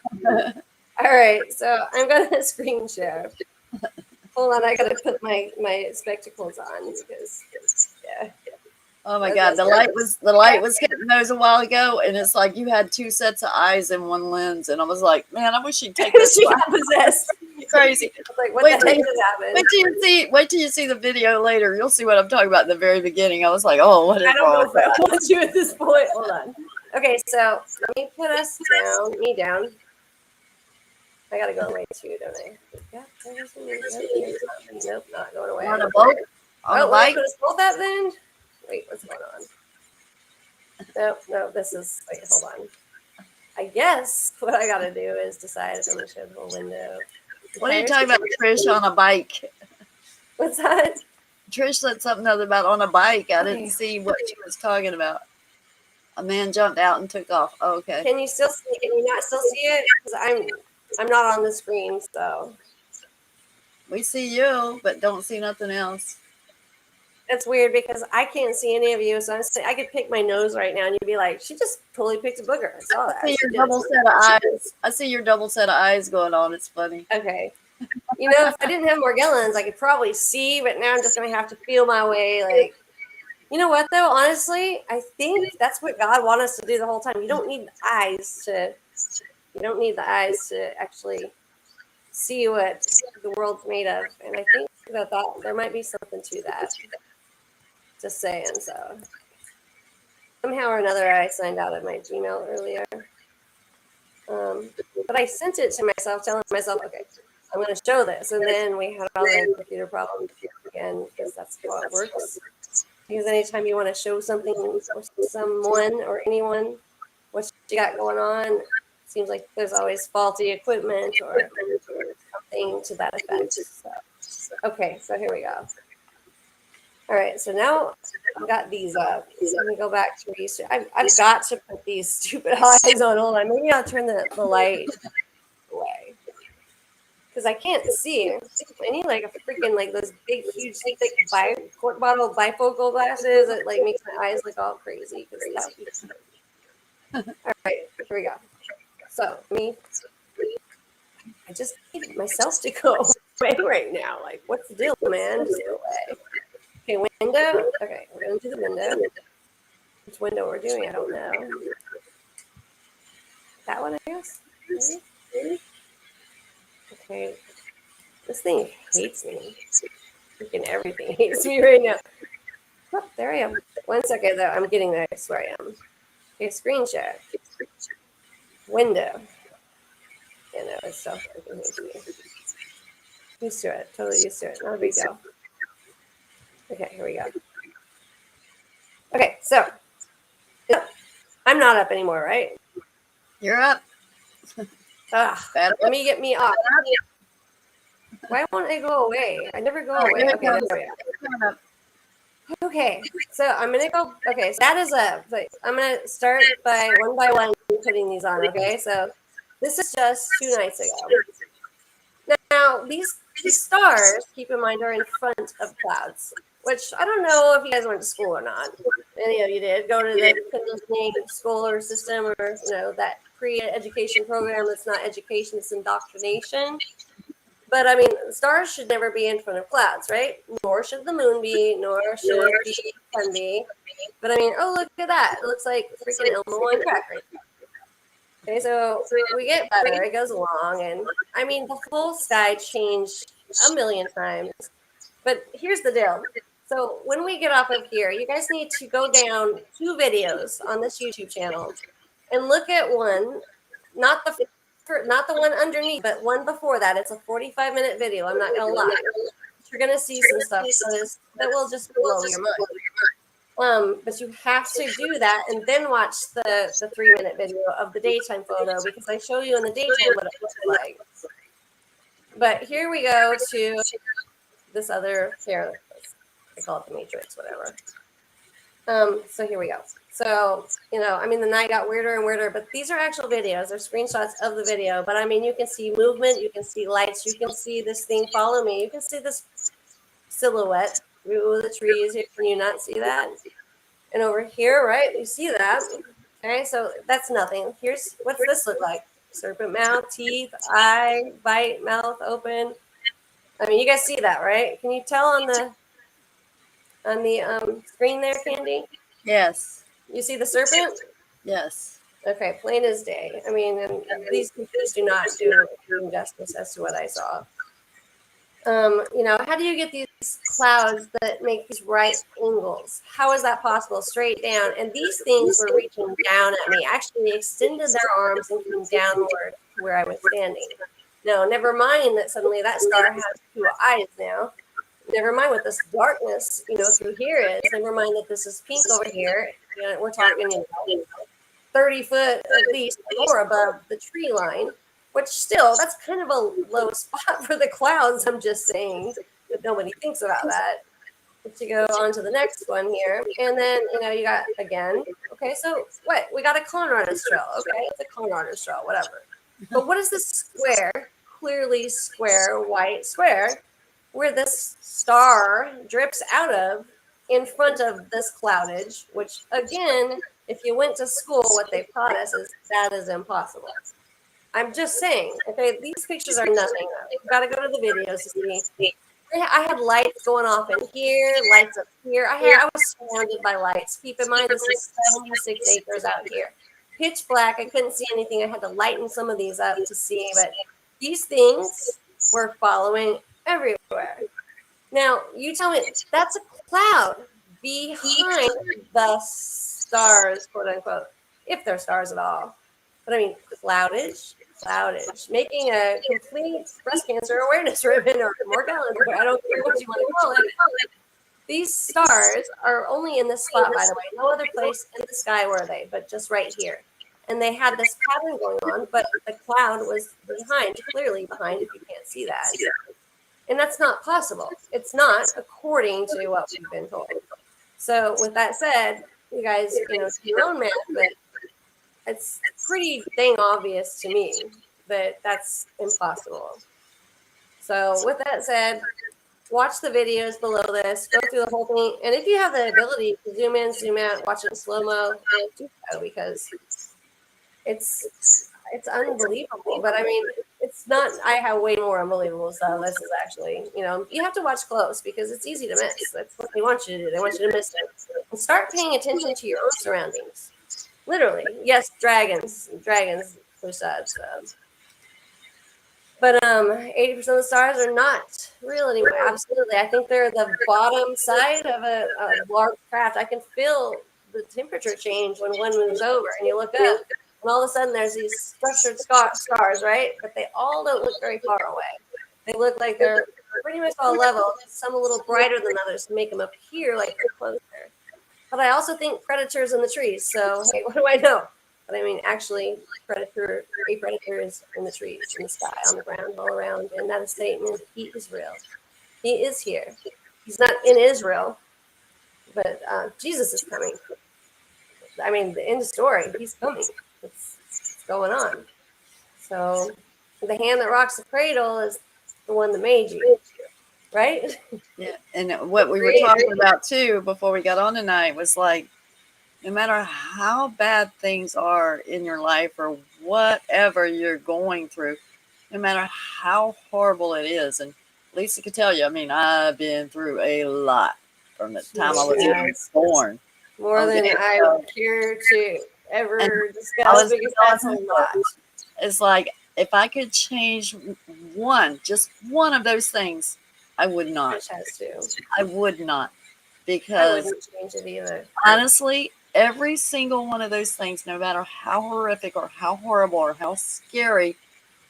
[SPEAKER 2] all right. So I'm gonna screen share. Hold on, I gotta put my spectacles on because yeah.
[SPEAKER 1] Oh my God, the light was hitting those a while ago, and it's like you had two sets of eyes in one lens, and I was like, man, I wish you'd take this.
[SPEAKER 2] She got possessed.
[SPEAKER 1] Crazy.
[SPEAKER 2] Like, what the heck just happened?
[SPEAKER 1] Wait till you see the video later. You'll see what I'm talking about in the very beginning. I was like, oh, what is
[SPEAKER 2] I don't
[SPEAKER 1] wrong?
[SPEAKER 2] know if I want you at this point. Hold on. Okay, so let me put us down. Me down. I gotta go away too, don't I? Yeah, nope, not going away.
[SPEAKER 1] On a boat? On a bike?
[SPEAKER 2] Put us both up then? Wait, what's going on? No, this is, wait, hold on. I guess what I gotta do is decide if I'm gonna show the whole window.
[SPEAKER 1] What are you talking about, Trish, on a bike?
[SPEAKER 2] What's that?
[SPEAKER 1] Trish said something other about on a bike. I didn't see what she was talking about. A man jumped out and took off. Oh, okay.
[SPEAKER 2] Can you still see? Can you not still see it? Because I'm not on the screen, so
[SPEAKER 1] we see you, but don't see nothing else.
[SPEAKER 2] It's weird because I can't see any of you, so I could pick my nose right now, and you'd be like, "She just totally picked a booger." I saw that.
[SPEAKER 1] I see your double set of eyes. I see your double set of eyes going on. It's funny.
[SPEAKER 2] Okay. You know, if I didn't have Morgellons, I could probably see, but now I'm just going to have to feel my way. Like, you know what, though? Honestly, I think that's what God wanted us to do the whole time. You don't need the eyes to actually see what the world's made of. And I think that there might be something to that. Just saying. So somehow or another, I signed out of my Gmail earlier. But I sent it to myself, telling myself, okay, I'm going to show this. And then we had all the computer problems again, because that's how it works. Because anytime you want to show something or someone or anyone what you got going on, it seems like there's always faulty equipment or something to that effect. So, okay, so here we go. All right, so now I've got these up. Let me go back to these. I've got to put these stupid eyes on. Hold on, maybe I'll turn the light away because I can't see. I need like a freaking like those big, huge, thick quart bottle bifocal glasses that like makes my eyes look all crazy. All right, here we go. So I just need myself to go away right now. Like, what's the deal, man? Just go away. Okay, window. Okay, we're going to the window. Which window we're doing, I don't know. That one, I guess? Maybe? Okay. This thing hates me. Freaking everything hates me right now. Oh, there I am. 1 second, though. I'm getting there. I swear I am. Okay, screen share. Window. Yeah, no, it's so freaking hates me. Used to it. Totally used to it. Not a big deal. Okay, here we go. Okay, so I'm not up anymore, right?
[SPEAKER 1] You're up.
[SPEAKER 2] Let me get me off. Why won't I go away? I never go away. Okay, there we go. Okay, so I'm gonna go. Okay, so that is up. I'm gonna start by one putting these on. Okay, so this is just 2 nights ago. Now these stars, keep in mind, are in front of clouds. Which I don't know if you guys went to school or not. Any of you did go to the conditioning school or system, or that pre-education program that's not education, it's indoctrination. But I mean, stars should never be in front of clouds, right? Nor should the moon be, nor should the sun be. But I mean, oh, look at that. It looks like freaking Elmo on crack right now. Okay, so we get better. It goes along. And I mean, the whole sky changed a million times. But here's the deal. So when we get off of here, you guys need to go down 2 videos on this YouTube channel and look at one, not the one underneath, but one before that. It's a 45-minute video. I'm not gonna lie. You're gonna see some stuff that will just blow your mind. But you have to do that and then watch the 3-minute video of the daytime photo, because I show you in the daytime what it looks like. But here we go to this other here. I call it the Matrix, whatever. So here we go. So, I mean, the night got weirder and weirder, but these are actual videos. They're screenshots of the video. But I mean, you can see movement, you can see lights, you can see this thing follow me, you can see this silhouette through the trees. Can you not see that? And over here, right, you see that. Okay, so that's nothing. What's this look like? Serpent mouth, teeth, eye, bite, mouth open. I mean, you guys see that, right? Can you tell on the screen there, Candy?
[SPEAKER 1] Yes.
[SPEAKER 2] You see the serpent?
[SPEAKER 1] Yes.
[SPEAKER 2] Okay, plain as day. I mean, and these pictures do not do justice as to what I saw. How do you get these clouds that make these right angles? How is that possible? Straight down. And these things were reaching down at me, actually extended their arms and came downward to where I was standing. No, never mind that suddenly that star has 2 eyes now. Never mind what this darkness, through here is. Never mind that this is pink over here. We're talking 30 foot at least or above the tree line, which still, that's kind of a low spot for the clouds. I'm just saying, but nobody thinks about that. But you go on to the next one here, and then, you got, again, okay, so what? We got a cone runner's trail, okay? It's a cone runner's trail, whatever. But what is this square, clearly square, white square, where this star drips out of in front of this cloudage, which, again, if you went to school, what they taught us is that is impossible. I'm just saying, okay, these pictures are nothing. You've got to go to the videos to see. I had lights going off in here, lights up here. I was surrounded by lights. Keep in mind, this is 76 acres out here. Pitch black. I couldn't see anything. I had to lighten some of these up to see, but these things were following everywhere. Now, you tell me, that's a cloud behind the stars, quote unquote, if they're stars at all. But I mean, cloudage, making a complete breast cancer awareness ribbon or Morgellons, I don't care what you want to call it. These stars are only in this spot, by the way. No other place in the sky were they, but just right here. And they had this pattern going on, but the cloud was behind, clearly behind, if you can't see that. And that's not possible. It's not, according to what we've been told. So with that said, you guys, do your own math, but it's pretty dang obvious to me that that's impossible. So with that said, watch the videos below this, go through the whole thing. And if you have the ability to zoom in, zoom out, watch it in slow-mo, do so, because it's unbelievable. But I mean, it's not, I have way more unbelievable stuff. This is actually, you have to watch close because it's easy to miss. That's what they want you to do. They want you to miss it. And start paying attention to your own surroundings. Literally. Yes, dragons push that stuff. But 80% of the stars are not real anymore. Absolutely. I think they're the bottom side of a large craft. I can feel the temperature change when one moves over and you look up. And all of a sudden, there's these structured stars, right? But they all don't look very far away. They look like they're pretty much all level. Some a little brighter than others to make them appear like they're closer. But I also think predators in the trees. So, hey, what do I know? But I mean, actually, a predator is in the trees, in the sky, on the ground, all around. And that is statement, he is real. He is here. He's not in Israel, but Jesus is coming. I mean, the end of story, he's coming. It's going on. So the hand that rocks the cradle is the one that made you, right?
[SPEAKER 1] Yeah. And what we were talking about too before we got on tonight was like, no matter how bad things are in your life or whatever you're going through, no matter how horrible it is. And Lisa could tell you, I mean, I've been through a lot from the time I was even
[SPEAKER 2] Yes.
[SPEAKER 1] born.
[SPEAKER 2] More than
[SPEAKER 1] Okay,
[SPEAKER 2] I
[SPEAKER 1] so,
[SPEAKER 2] care to
[SPEAKER 1] and
[SPEAKER 2] ever
[SPEAKER 1] I
[SPEAKER 2] discuss
[SPEAKER 1] was
[SPEAKER 2] because that's a lot.
[SPEAKER 1] it's like if I could change one, just one of those things, I would not.
[SPEAKER 2] Trish has to.
[SPEAKER 1] I would not.
[SPEAKER 2] I
[SPEAKER 1] Because
[SPEAKER 2] wouldn't change it either.
[SPEAKER 1] honestly, every single one of those things, no matter how horrific or how horrible or how scary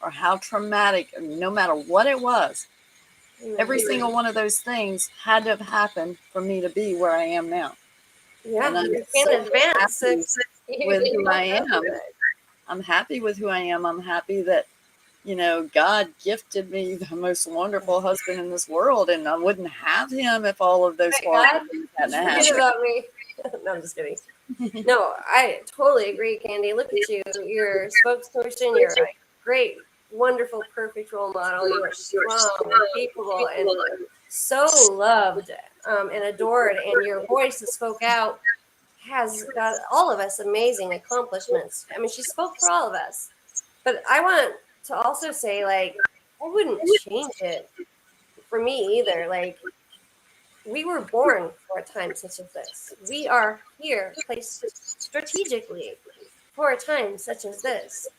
[SPEAKER 1] or how traumatic, no matter what it was, every single one of those things had to have happened for me to be where I am now.
[SPEAKER 2] Yeah,
[SPEAKER 1] And I'm
[SPEAKER 2] you
[SPEAKER 1] so
[SPEAKER 2] can't advance if
[SPEAKER 1] happy
[SPEAKER 2] you
[SPEAKER 1] with who I
[SPEAKER 2] don't go
[SPEAKER 1] am.
[SPEAKER 2] through it.
[SPEAKER 1] I'm happy with who I am. I'm happy that, God gifted me the most wonderful husband in this world, and I wouldn't have him if all of those
[SPEAKER 2] Right,
[SPEAKER 1] horrible
[SPEAKER 2] God,
[SPEAKER 1] things
[SPEAKER 2] did
[SPEAKER 1] hadn't
[SPEAKER 2] you forget
[SPEAKER 1] happened.
[SPEAKER 2] about me? No, I'm just kidding. No, I totally agree, Candy. Look at you. You're a spokesperson. You're a great, wonderful, perfect role model. You are strong and capable and so loved and adored. And your voice that spoke out has got all of us amazing accomplishments. I mean, she spoke for all of us. But I want to also say, like, I wouldn't change it for me either. Like, we were born for a time such as this. We are here, placed strategically for a time such as this.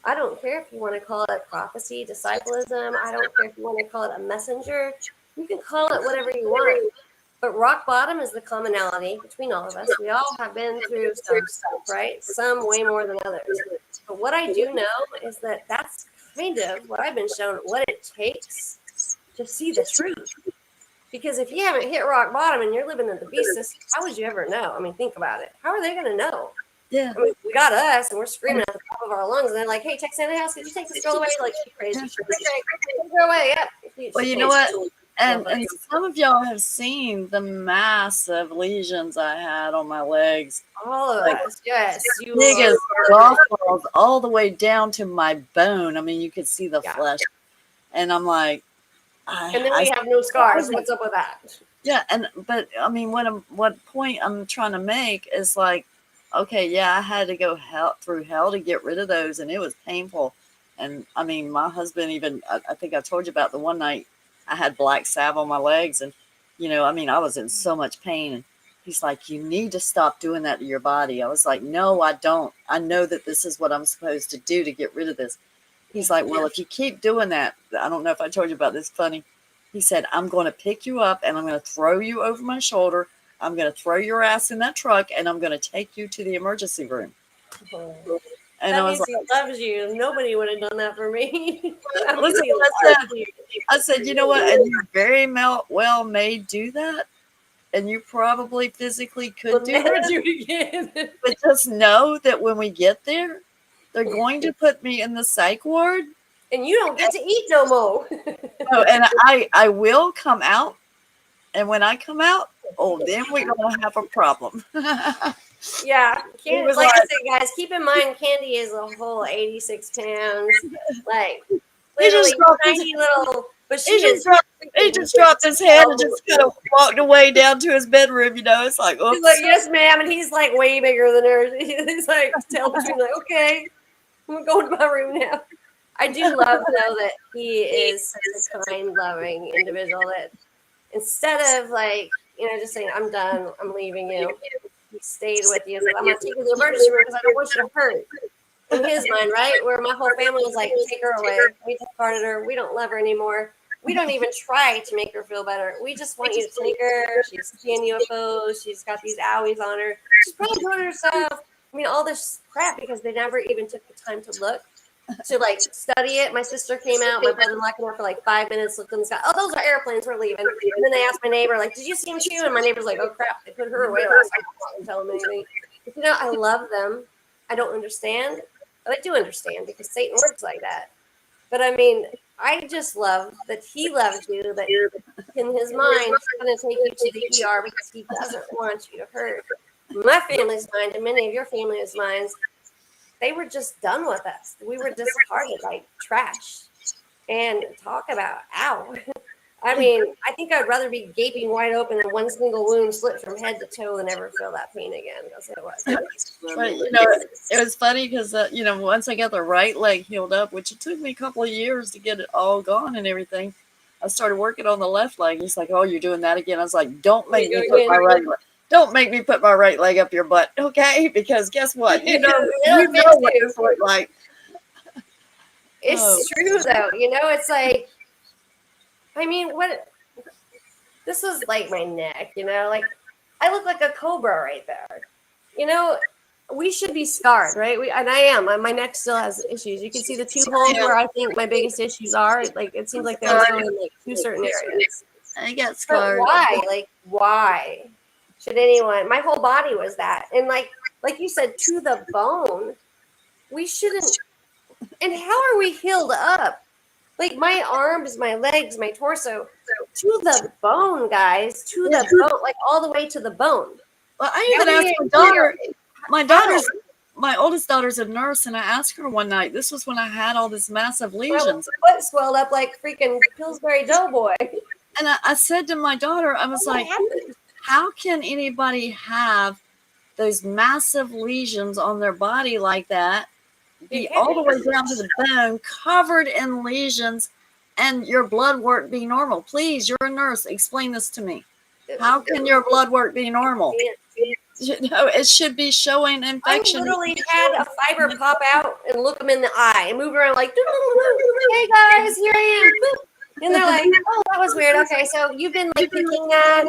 [SPEAKER 2] I don't care if you want to call it prophecy, disciplism. I don't care if you want to call it a messenger. You can call it whatever you want. But rock bottom is the commonality between all of us. We all have been through some stuff, right? Some way more than others. But what I do know is that that's kind of what I've been shown what it takes to see the truth. Because if you haven't hit rock bottom and you're living in the beast system, how would you ever know? I mean, think about it. How are they going to know?
[SPEAKER 1] Yeah.
[SPEAKER 2] I mean, we got us and we're screaming at the top of our lungs and they're like, hey, check Santa House, could you take this girl away? Like, she's crazy. She's crazy. Take her away. Yeah.
[SPEAKER 1] Well,
[SPEAKER 2] She
[SPEAKER 1] you know
[SPEAKER 2] can't
[SPEAKER 1] what?
[SPEAKER 2] see.
[SPEAKER 1] And some of y'all have seen the massive lesions I had on my legs,
[SPEAKER 2] All of
[SPEAKER 1] like
[SPEAKER 2] us. Yes. You
[SPEAKER 1] big
[SPEAKER 2] are.
[SPEAKER 1] as golf balls, all the way down to my bone. I mean, you could see the
[SPEAKER 2] Yeah.
[SPEAKER 1] flesh, and I'm like,
[SPEAKER 2] And then
[SPEAKER 1] I
[SPEAKER 2] we have no scars. What's up with that?
[SPEAKER 1] yeah, but I mean, what point I'm trying to make is like, okay, yeah, I had to go through hell to get rid of those, and it was painful. And I mean, my husband even, I think I told you about the one night I had black salve on my legs, and I mean, I was in so much pain, and he's like, you need to stop doing that to your body. I was like, no, I don't. I know that this is what I'm supposed to do to get rid of this. He's like, well, if you keep doing that, I don't know if I told you about this funny. He said, I'm going to pick you up and I'm going to throw you over my shoulder. I'm going to throw your ass in that truck and I'm going to take you to the emergency room. And I
[SPEAKER 2] That
[SPEAKER 1] was
[SPEAKER 2] means
[SPEAKER 1] like,
[SPEAKER 2] he loves you. Nobody would have done that for me. That means
[SPEAKER 1] listen
[SPEAKER 2] he
[SPEAKER 1] what I
[SPEAKER 2] loves
[SPEAKER 1] said.
[SPEAKER 2] you.
[SPEAKER 1] I said, you know what? And you very well may do that. And you probably physically could
[SPEAKER 2] We'll
[SPEAKER 1] do
[SPEAKER 2] never
[SPEAKER 1] that.
[SPEAKER 2] do it again.
[SPEAKER 1] But just know that when we get there, they're going to put me in the psych ward.
[SPEAKER 2] And you don't get to eat no more.
[SPEAKER 1] Oh, and I will come out. And when I come out, oh, then we're going to have a problem.
[SPEAKER 2] Yeah,
[SPEAKER 1] He
[SPEAKER 2] Candy,
[SPEAKER 1] was
[SPEAKER 2] like I
[SPEAKER 1] like,
[SPEAKER 2] said, guys, keep in mind Candy is a whole 86 pounds. Like,
[SPEAKER 1] he just
[SPEAKER 2] literally
[SPEAKER 1] dropped his
[SPEAKER 2] tiny little, but she
[SPEAKER 1] he just
[SPEAKER 2] is
[SPEAKER 1] dropped he
[SPEAKER 2] freaking
[SPEAKER 1] just dropped his head and
[SPEAKER 2] so
[SPEAKER 1] just kind of walked away down to his bedroom. It's like,
[SPEAKER 2] She's like,
[SPEAKER 1] oops.
[SPEAKER 2] yes, ma'am. And he's like way bigger than her. He's like, tail between, like, okay, I'm going to my room now. I do love, though, that he is such a kind, loving individual that instead of like, just saying, I'm done, I'm leaving you, he stayed with you. So I'm going to take you to the emergency room because I don't want you to hurt. In his mind, right? Where my whole family was like, take her away. We discarded her. We don't love her anymore. We don't even try to make her feel better. We just want you to take her. She's seeing UFOs. She's got these owies on her. She's probably doing it herself. I mean, all this crap because they never even took the time to look, to like study it. My sister came out. My brother locked her for like 5 minutes, looked in the sky. Oh, those are airplanes. We're leaving. And then they asked my neighbor, like, did you see him too? And my neighbor's like, oh, crap. They put her away last night. I didn't tell him anything. I love them. I don't understand. But I do understand because Satan works like that. But I mean, I just love that he loves you, that in his mind, he's going to take you to the ER because he doesn't want you to hurt. My family's mind and many of your family's minds, they were just done with us. We were discarded like trash. And talk about, ow. I mean, I think I'd rather be gaping wide open and one single wound slit from head to toe than ever feel that pain again. That's what it was.
[SPEAKER 1] But it was funny because once I got the right leg healed up, which it took me a couple of years to get it all gone and everything, I started working on the left leg. He's like, "Oh, you're doing that again?" I was like, "Don't make me put my right leg. Don't make me put my right leg up your butt, okay? Because guess what? You know what this looked like."
[SPEAKER 2] It's true though. It's like, I mean, what? This is like my neck. Like I look like a cobra right there. We should be scarred, right? And I am. My neck still has issues. You can see the two holes where I think my biggest issues are. Like it seems like they're only in like two certain areas.
[SPEAKER 1] I got scarred.
[SPEAKER 2] But why? Like why should anyone? My whole body was that, and like you said, to the bone. We shouldn't. And how are we healed up? Like my arms, my legs, my torso, to the bone, guys, to the bone, like all the way to the bone.
[SPEAKER 1] Well, I even asked my daughter. My oldest daughter's a nurse, and I asked her one night. This was when I had all these massive lesions.
[SPEAKER 2] My foot swelled up like freaking Pillsbury Doughboy.
[SPEAKER 1] And I said to my daughter, I was like, how can anybody have those massive lesions on their body like that, be all the way down to the bone, covered in lesions, and your blood work be normal? Please, you're a nurse. Explain this to me. How can your blood work be normal? It should be showing infection.
[SPEAKER 2] I literally had a fiber pop out and look them in the eye and move around like, hey guys, here I am. And they're like, oh, that was weird. Okay, so you've been like thinking that.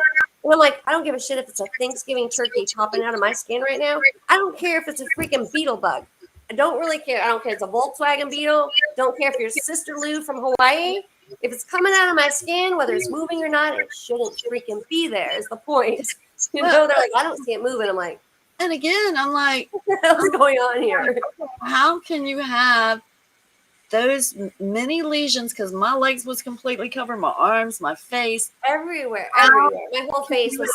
[SPEAKER 2] And I'm like, I don't give a shit if it's a Thanksgiving turkey popping out of my skin right now. I don't care if it's a freaking beetle bug. I don't really care. I don't care if it's a Volkswagen beetle. Don't care if you're Sister Lou from Hawaii. If it's coming out of my skin, whether it's moving or not, it shouldn't freaking be there is the point. They're like, I don't see it moving. I'm like,
[SPEAKER 1] and again, I'm like,
[SPEAKER 2] what the hell's going on here?
[SPEAKER 1] How can you have those many lesions? Because my legs was completely covered, my arms, my face,
[SPEAKER 2] everywhere. My whole face was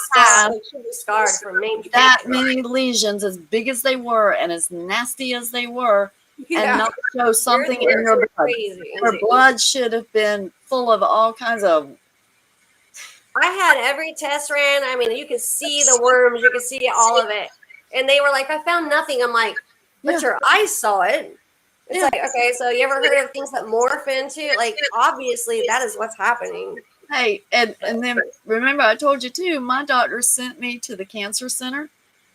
[SPEAKER 2] scarred from
[SPEAKER 1] that many lesions, as big as they were and as nasty as they were, and not show something in your blood.
[SPEAKER 2] Crazy.
[SPEAKER 1] Your blood should have been full of all kinds of.
[SPEAKER 2] I had every test ran. I mean, you could see the worms, you could see all of it. And they were like, I found nothing. I'm like, but your eyes saw it. It's like, okay, so you ever heard of things that morph into? Like, obviously, that is what's happening.
[SPEAKER 1] Hey, and then remember, I told you too, my doctor sent me to the cancer center.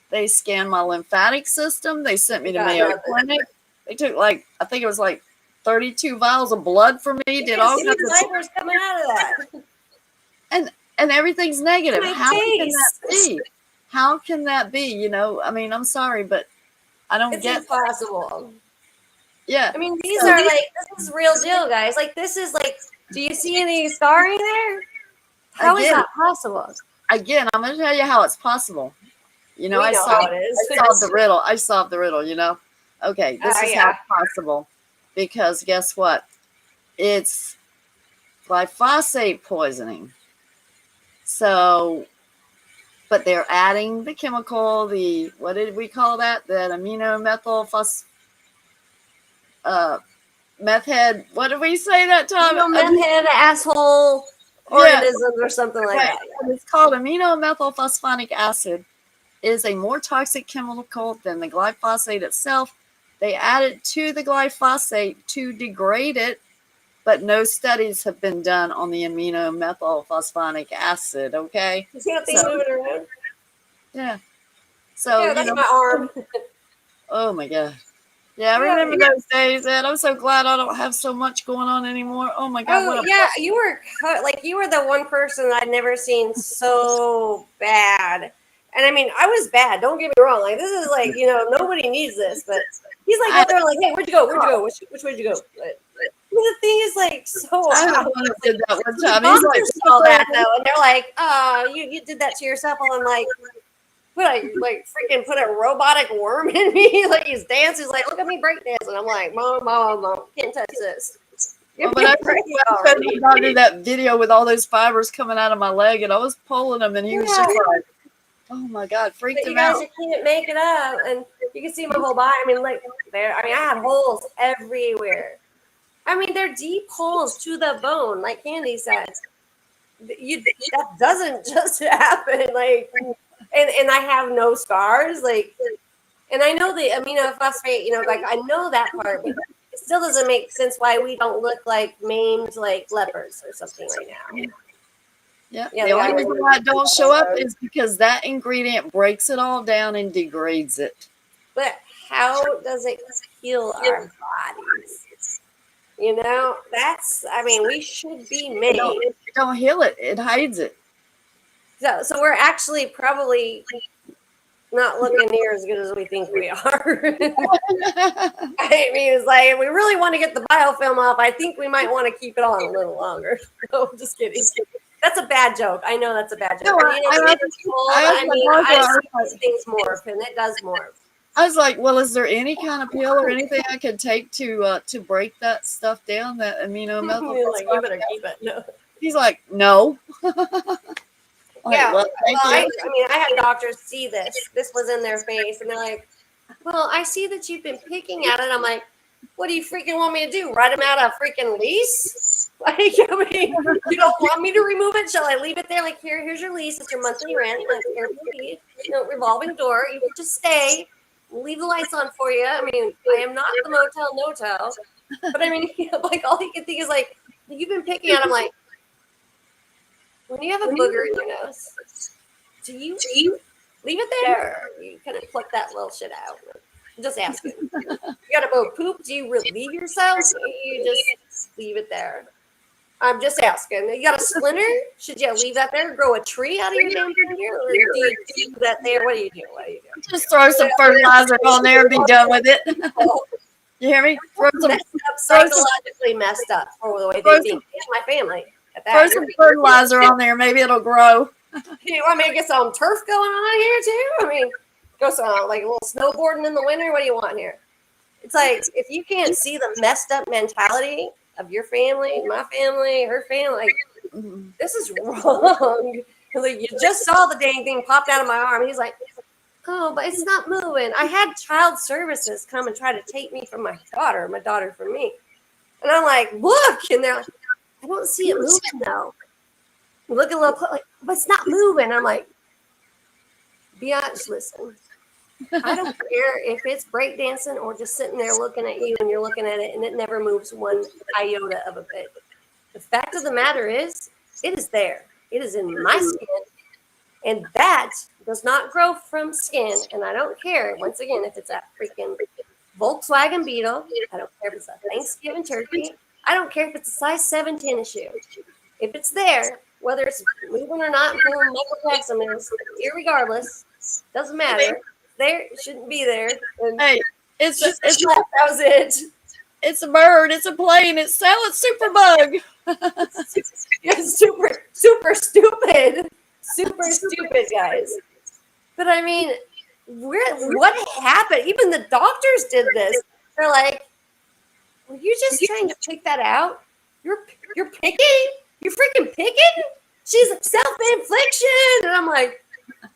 [SPEAKER 1] They scanned my lymphatic system. They sent me to Mayo Clinic. They took I think it was 32 vials of blood from me. Did all kinds of
[SPEAKER 2] fibers coming out of that.
[SPEAKER 1] And everything's negative. How can that be? How can that be? I mean, I'm sorry, but I don't get.
[SPEAKER 2] It's impossible.
[SPEAKER 1] Yeah.
[SPEAKER 2] I mean, these are this is real deal, guys. This is do you see any scarring there? How is that possible?
[SPEAKER 1] Again, I'm going to tell you how it's possible. I solved the riddle. I solved the riddle, Okay, this is how it's possible. Because guess what? It's glyphosate poisoning. So, but they're adding the chemical, what did we call that? That meth head. What did we say that time?
[SPEAKER 2] Meth head asshole organisms or something like that.
[SPEAKER 1] It's called aminomethylphosphonic acid. Is a more toxic chemical than the glyphosate itself. They add it to the glyphosate to degrade it, but no studies have been done on the aminomethylphosphonic acid. Okay.
[SPEAKER 2] You see how things moving around?
[SPEAKER 1] Yeah. So
[SPEAKER 2] that's my arm.
[SPEAKER 1] Oh my god. Yeah, I remember those days, and I'm so glad I don't have so much going on anymore. Oh my god.
[SPEAKER 2] Oh yeah, you were the one person I'd never seen so bad. And I mean, I was bad. Don't get me wrong. This is nobody needs this, but he's they're like, hey, where'd you go? Where'd you go? Which way'd you go? But the thing is so.
[SPEAKER 1] I did that one time.
[SPEAKER 2] He's saw that though, and they're like, oh, you did that to yourself. And I'm like, freaking put a robotic worm in me. He's dancing. He's like, look at me break dancing. I'm like, mom, can't touch this.
[SPEAKER 1] Well, but I did that video with all those fibers coming out of my leg, and I was pulling them, and he was just like, oh my god, freaked him out.
[SPEAKER 2] You can't make it up, and you can see my whole body. I mean, there. I mean, I had holes everywhere. I mean, they're deep holes to the bone, like Candy said. that doesn't just happen. Like, and I have no scars. Like, and I know the aminophosphate. Like I know that part, but it still doesn't make sense why we don't look like maimed like lepers or something right now.
[SPEAKER 1] Yeah.
[SPEAKER 2] Yeah,
[SPEAKER 1] The only reason why it don't show up
[SPEAKER 2] those.
[SPEAKER 1] is because that ingredient breaks it all down and degrades it.
[SPEAKER 2] But how does it heal our bodies? I mean, we should be
[SPEAKER 1] It don't,
[SPEAKER 2] made.
[SPEAKER 1] it don't heal it. It hides it.
[SPEAKER 2] So we're actually probably not looking near as good as we think we are. I mean, it's like, if we really want to get the biofilm off, I think we might want to keep it on a little longer. No, I'm just kidding. That's a bad joke. I know that's a bad joke.
[SPEAKER 1] No, I
[SPEAKER 2] see these things morph, and it does morph.
[SPEAKER 1] I was like, well, is there any kind of pill or anything I could take to break that stuff down, that amino methyl?
[SPEAKER 2] Like, you better keep it. No.
[SPEAKER 1] He's like, no.
[SPEAKER 2] Yeah,
[SPEAKER 1] well,
[SPEAKER 2] I mean, I had doctors see this. This was in their face, and they're like, well, I see that you've been picking at it. I'm like, what do you freaking want me to do? Write them out a freaking lease? Like, I mean, you don't want me to remove it? Shall I leave it there? Like, here's your lease. It's your monthly rent. Like, Airbnb, revolving door. You can just stay. We'll leave the lights on for you. I mean, I am not the motel no-tell. But I mean, like, all you can think is like, you've been picking at. I'm like, when you have a booger in your nose, do you leave it there, or you kind of pluck that little shit out? I'm just asking. You gotta go poop. Do you relieve yourself, or you just leave it there? I'm just asking. You got a splinter? Should you leave that there? Grow a tree out of your damn finger, or do you leave that there? What do you do?
[SPEAKER 1] Just throw some fertilizer on there and be done with it. You hear me?
[SPEAKER 2] Psychologically messed up for the way they think. It's my family.
[SPEAKER 1] Throw some fertilizer on there, maybe it'll grow.
[SPEAKER 2] You want me to get some turf going on here too? I mean, go some like a little snowboarding in the winter. What do you want here? It's like, if you can't see the messed up mentality of your family, my family, her family, like, this is wrong. Like, you just saw the dang thing popped out of my arm. He's like, oh, but it's not moving. I had child services come and try to take me from my daughter from me. And I'm like, look, and they're like, I don't see it moving though. Look a little, like, but it's not moving. I'm like, be honest, listen. I don't care if it's breakdancing or just sitting there looking at you and you're looking at it and it never moves one iota of a bit. The fact of the matter is, it is there. It is in my skin. And that does not grow from skin. And I don't care, once again, if it's a freaking Volkswagen Beetle. I don't care if it's a Thanksgiving turkey. I don't care if it's a size 7 tennis shoe. If it's there, whether it's moving or not, pulling Michael Jackson is, irregardless, doesn't matter. There, it shouldn't be there. And
[SPEAKER 1] hey, that
[SPEAKER 2] was it.
[SPEAKER 1] It's a bird. It's a plane. It's Superbug.
[SPEAKER 2] It's super stupid. Super stupid, guys. But I mean, what happened? Even the doctors did this. They're like, were you just trying to pick that out? You're picking? You're freaking picking? She's self-infliction. And I'm like,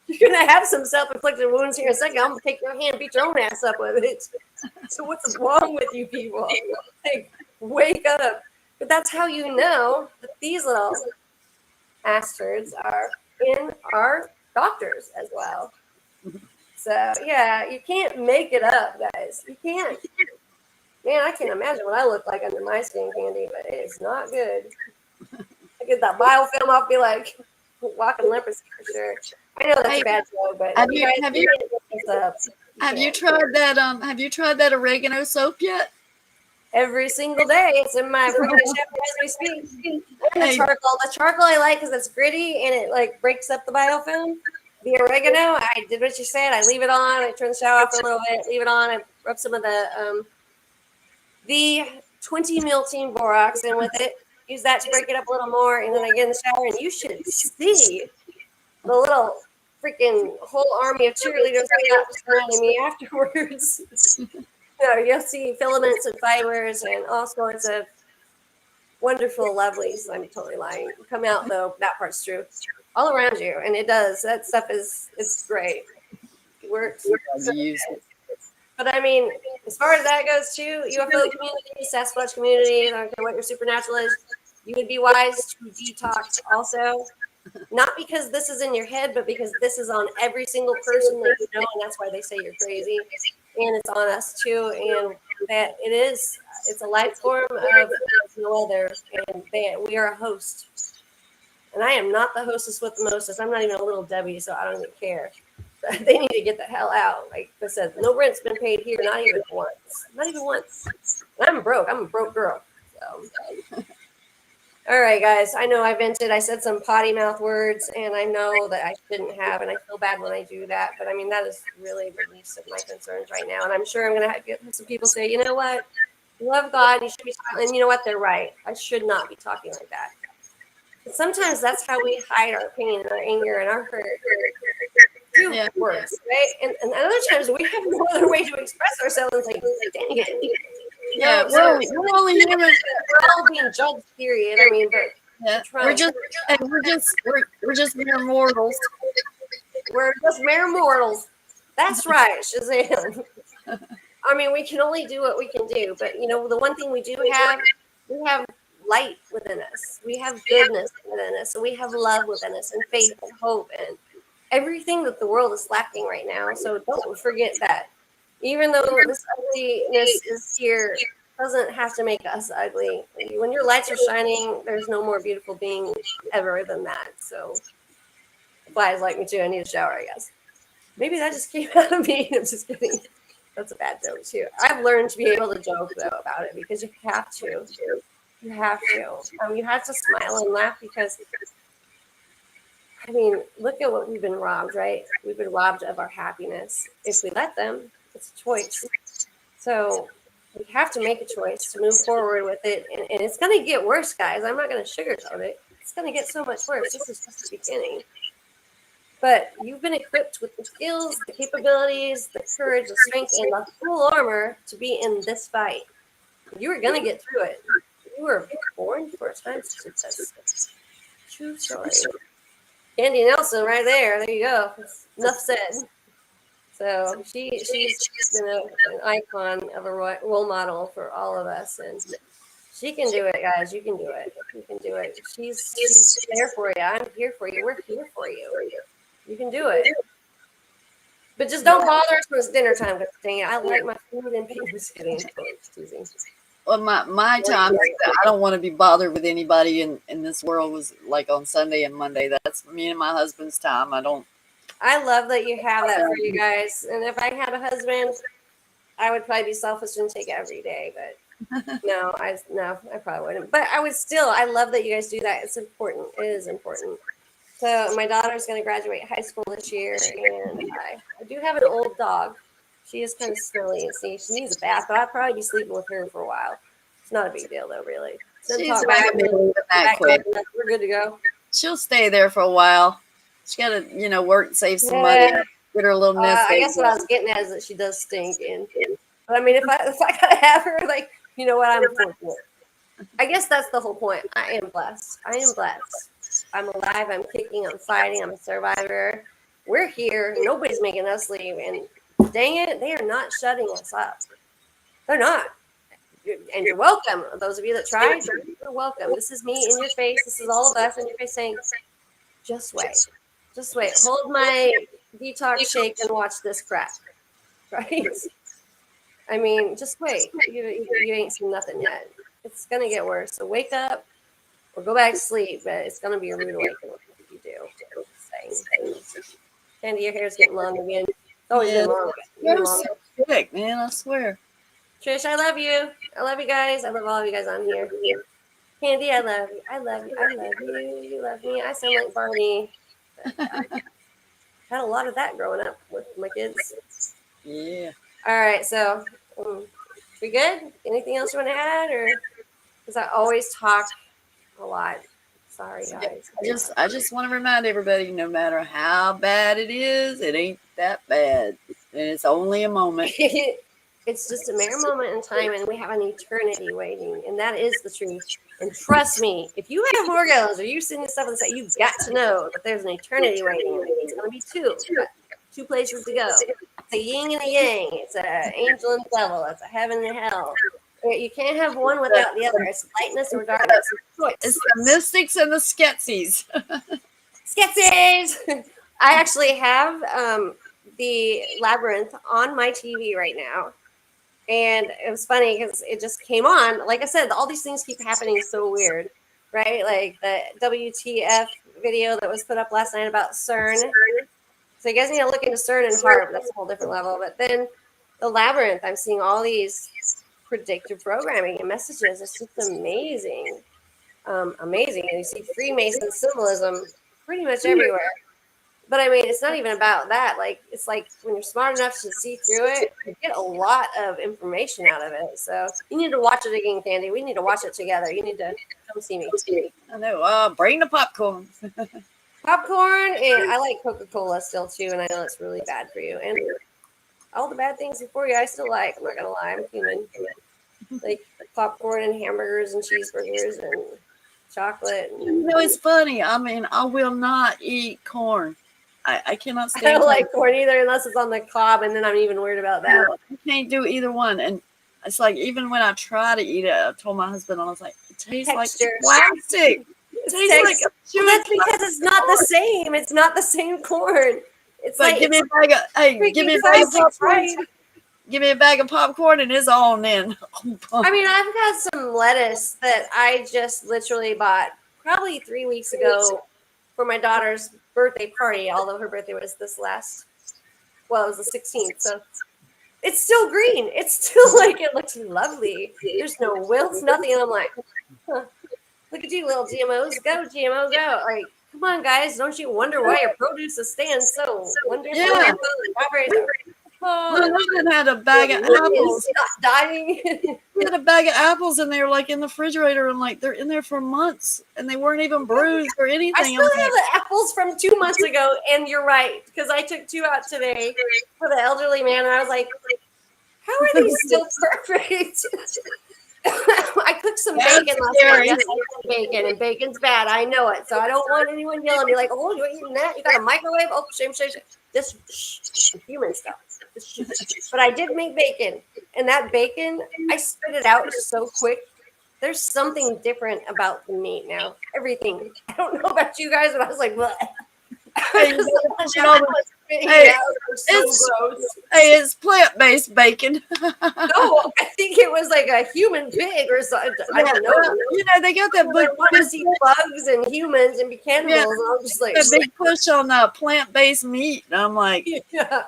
[SPEAKER 2] you're going to have some self-inflicted wounds here in a second. I'm going to take your hand and beat your own ass up with it. So what's wrong with you people? Like, wake up. But that's how you know that these little bastards are in our doctors as well. So, yeah, you can't make it up, guys. You can't. Man, I can't imagine what I look like under my skin candy, but it's not good. I get that biofilm, I'll be like walking leprosy for sure. I know that's a bad joke, but
[SPEAKER 1] have you tried that oregano soap yet?
[SPEAKER 2] Every single day, it's in my freaking shower as we speak. And the charcoal I like because it's gritty and it like breaks up the biofilm. The oregano, I did what you said. I leave it on. I turn the shower off for a little bit. Leave it on. I rub some of the 20 miltein borax in with it. Use that to break it up a little more, and then I get in the shower, and you should see the little freaking whole army of cheerleaders surrounding me afterwards. You'll see filaments and fibers and all sorts of wonderful lovelies. I'm totally lying. Come out though. That part's true. All around you, and it does. That stuff it's great. It works. But I mean, as far as that goes too, UFO community, Sasquatch community, I don't care what your supernatural is, you would be wise to detox also. Not because this is in your head, but because this is on every single person that you know, and that's why they say you're crazy. And it's on us too, and that it's a life form of no other, and we are a host. And I am not the hostess with the mostest. I'm not even a little Debbie, so I don't even care. They need to get the hell out. Like I said, no rent's been paid here, not even once. Not even once. And I'm broke. I'm a broke girl. So. All right, guys. I know I vented. I said some potty mouth words, and I know that I shouldn't have, and I feel bad when I do that. But I mean, that is really the least of my concerns right now. And I'm sure I'm going to get some people say, you know what? You love God, and you should be talking. And you know what? They're right. I should not be talking like that. But sometimes that's how we hide our pain and our anger and our hurt through words, right? And other times we have no other way to express ourselves. It's like, dang it.
[SPEAKER 1] Yeah, we're only human.
[SPEAKER 2] We're all being judged, period. I mean, but
[SPEAKER 1] we're just mere mortals.
[SPEAKER 2] We're just mere mortals. That's right, Shazam. I mean, we can only do what we can do, but you know, the one thing we have light within us. We have goodness within us, and we have love within us, and faith and hope, and everything that the world is lacking right now. So don't forget that. Even though this ugliness is here, doesn't have to make us ugly. When your lights are shining, there's no more beautiful being ever than that. So flies like me too. I need a shower, I guess. Maybe that just came out of me. I'm just kidding. That's a bad joke too. I've learned to be able to joke though about it because you have to. You have to. You have to smile and laugh because, I mean, look at what we've been robbed, right? We've been robbed of our happiness. If we let them, it's a choice. So we have to make a choice to move forward with it. And it's going to get worse, guys. I'm not going to sugarcoat it. It's going to get so much worse. This is just the beginning. But you've been equipped with the skills, the capabilities, the courage, the strength, and the full armor to be in this fight. You are going to get through it. You were born for a time such as this. True story. Candy Nelson, right there. There you go. Enough said. So she's been an icon of a role model for all of us, and she can do it, guys. You can do it. You can do it. She's there for you. I'm here for you. We're here for you. You can do it. But just don't bother us when it's dinner time. Because dang it, I like my food and people sitting.
[SPEAKER 1] Well, my time, I don't want to be bothered with anybody in this world was like on Sunday and Monday. That's me and my husband's time.
[SPEAKER 2] I love that you have that for you guys. And if I had a husband, I would probably be selfish and take it every day. But no, I probably wouldn't. But I love that you guys do that. It's important. It is important. So my daughter's going to graduate high school this year, and I do have an old dog. She is kind of smelly. See, she needs a bath, but I'll probably be sleeping with her for a while. It's not a big deal, though, really.
[SPEAKER 1] She's back quick.
[SPEAKER 2] We're good to go.
[SPEAKER 1] She'll stay there for a while. She got to, work, save some money, get her a little nest.
[SPEAKER 2] I guess what I was getting at is that she does stink. But I mean, if I gotta have her, like, you know what, I'm fortunate. I guess that's the whole point. I am blessed. I'm alive. I'm kicking. I'm fighting. I'm a survivor. We're here. Nobody's making us leave. And dang it, they are not shutting us up. They're not. And you're welcome. Those of you that tried, you're welcome. This is me in your face. This is all of us in your face saying, just wait. Just wait. Hold my detox shake and watch this crap. Right? I mean, just wait. You ain't seen nothing yet. It's going to get worse. So wake up or go back to sleep. But it's going to be a rude awakening if you do. Candy, your hair's getting long again. It's always been long.
[SPEAKER 1] You're so sick, man. I swear.
[SPEAKER 2] Trish, I love you. I love you guys. I love all of you guys on here. Candy, I love you. I love you. I love you. You love me. I sound like Barney. Had a lot of that growing up with my kids.
[SPEAKER 1] Yeah.
[SPEAKER 2] All right, so we good? Anything else you want to add, or because I always talk a lot? Sorry, guys.
[SPEAKER 1] I just want to remind everybody, no matter how bad it is, it ain't that bad, and it's only a moment.
[SPEAKER 2] It's just a mere moment in time, and we have an eternity waiting, and that is the truth. And trust me, if you have Morgellons or you're seeing stuff on the site, you've got to know that there's an eternity waiting. It's going to be two places to go. It's a yin and a yang. It's an angel and devil. It's a heaven and hell. You can't have one without the other. It's lightness or darkness.
[SPEAKER 1] It's the mystics and the sketsies.
[SPEAKER 2] Sketches. I actually have the labyrinth on my TV right now. And it was funny because it just came on. Like I said, all these things keep happening so weird, right? Like the WTF video that was put up last night about CERN. So you guys need to look into CERN and HARP. That's a whole different level. But then the labyrinth, I'm seeing all these predictive programming and messages. It's just amazing. Amazing. And you see Freemason symbolism pretty much everywhere. But I mean, it's not even about that. Like, it's like when you're smart enough to see through it, you get a lot of information out of it. So you need to watch it again, Candy. We need to watch it together. You need to come see me.
[SPEAKER 1] I know. Bring the popcorn.
[SPEAKER 2] Popcorn, and I like Coca-Cola still too, and I know it's really bad for you. And all the bad things before you, I still like. I'm not gonna lie, I'm human. Like popcorn and hamburgers and cheeseburgers and chocolate.
[SPEAKER 1] You know, it's funny. I mean, I will not eat corn. I cannot stand.
[SPEAKER 2] I don't like corn either unless it's on the cob, and then I'm even worried about that.
[SPEAKER 1] I can't do either one. And it's like, even when I try to eat it, I told my husband, I was like, it tastes
[SPEAKER 2] Texture.
[SPEAKER 1] like plastic. It tastes like
[SPEAKER 2] well, that's because it's not the same. It's not the same corn. It's
[SPEAKER 1] but
[SPEAKER 2] like,
[SPEAKER 1] give me a bag of give me a bag of popcorn.
[SPEAKER 2] Right?
[SPEAKER 1] Give me a bag of popcorn and it's on in.
[SPEAKER 2] I mean, I've got some lettuce that I just literally bought probably 3 weeks ago for my daughter's birthday party, although her birthday was it was the 16th. So it's still green. It's still like, it looks lovely. There's no wilts, nothing. And I'm like, huh, look at you, little GMOs. Go, GMO, go. Like, come on, guys. Don't you wonder why your produce stands so wonderful?
[SPEAKER 1] Yeah. My husband had a bag of apples.
[SPEAKER 2] Dying.
[SPEAKER 1] He had a bag of apples and they were like in the refrigerator and like they're in there for months and they weren't even bruised or anything.
[SPEAKER 2] I still have the apples from 2 months ago, and you're right, because I took 2 out today for the elderly man, and I was like, how are these still perfect? I cooked some bacon last night. Yes, I cooked bacon, and bacon's bad. I know it, so I don't want anyone yelling at me like, "Oh, you're eating that? You got a microwave? Oh, shame. This human stuff." But I did make bacon, and that bacon, I spit it out so quick. There's something different about the meat now. Everything. I don't know about you guys, but I was like, what?
[SPEAKER 1] It's plant-based bacon.
[SPEAKER 2] No, I think it was like a human pig or something. I don't know.
[SPEAKER 1] You know, they got that big
[SPEAKER 2] I want to see bugs and humans and be cannibals. Yeah, and I'm just like,
[SPEAKER 1] a big push on plant-based meat. And I'm like,
[SPEAKER 2] yeah.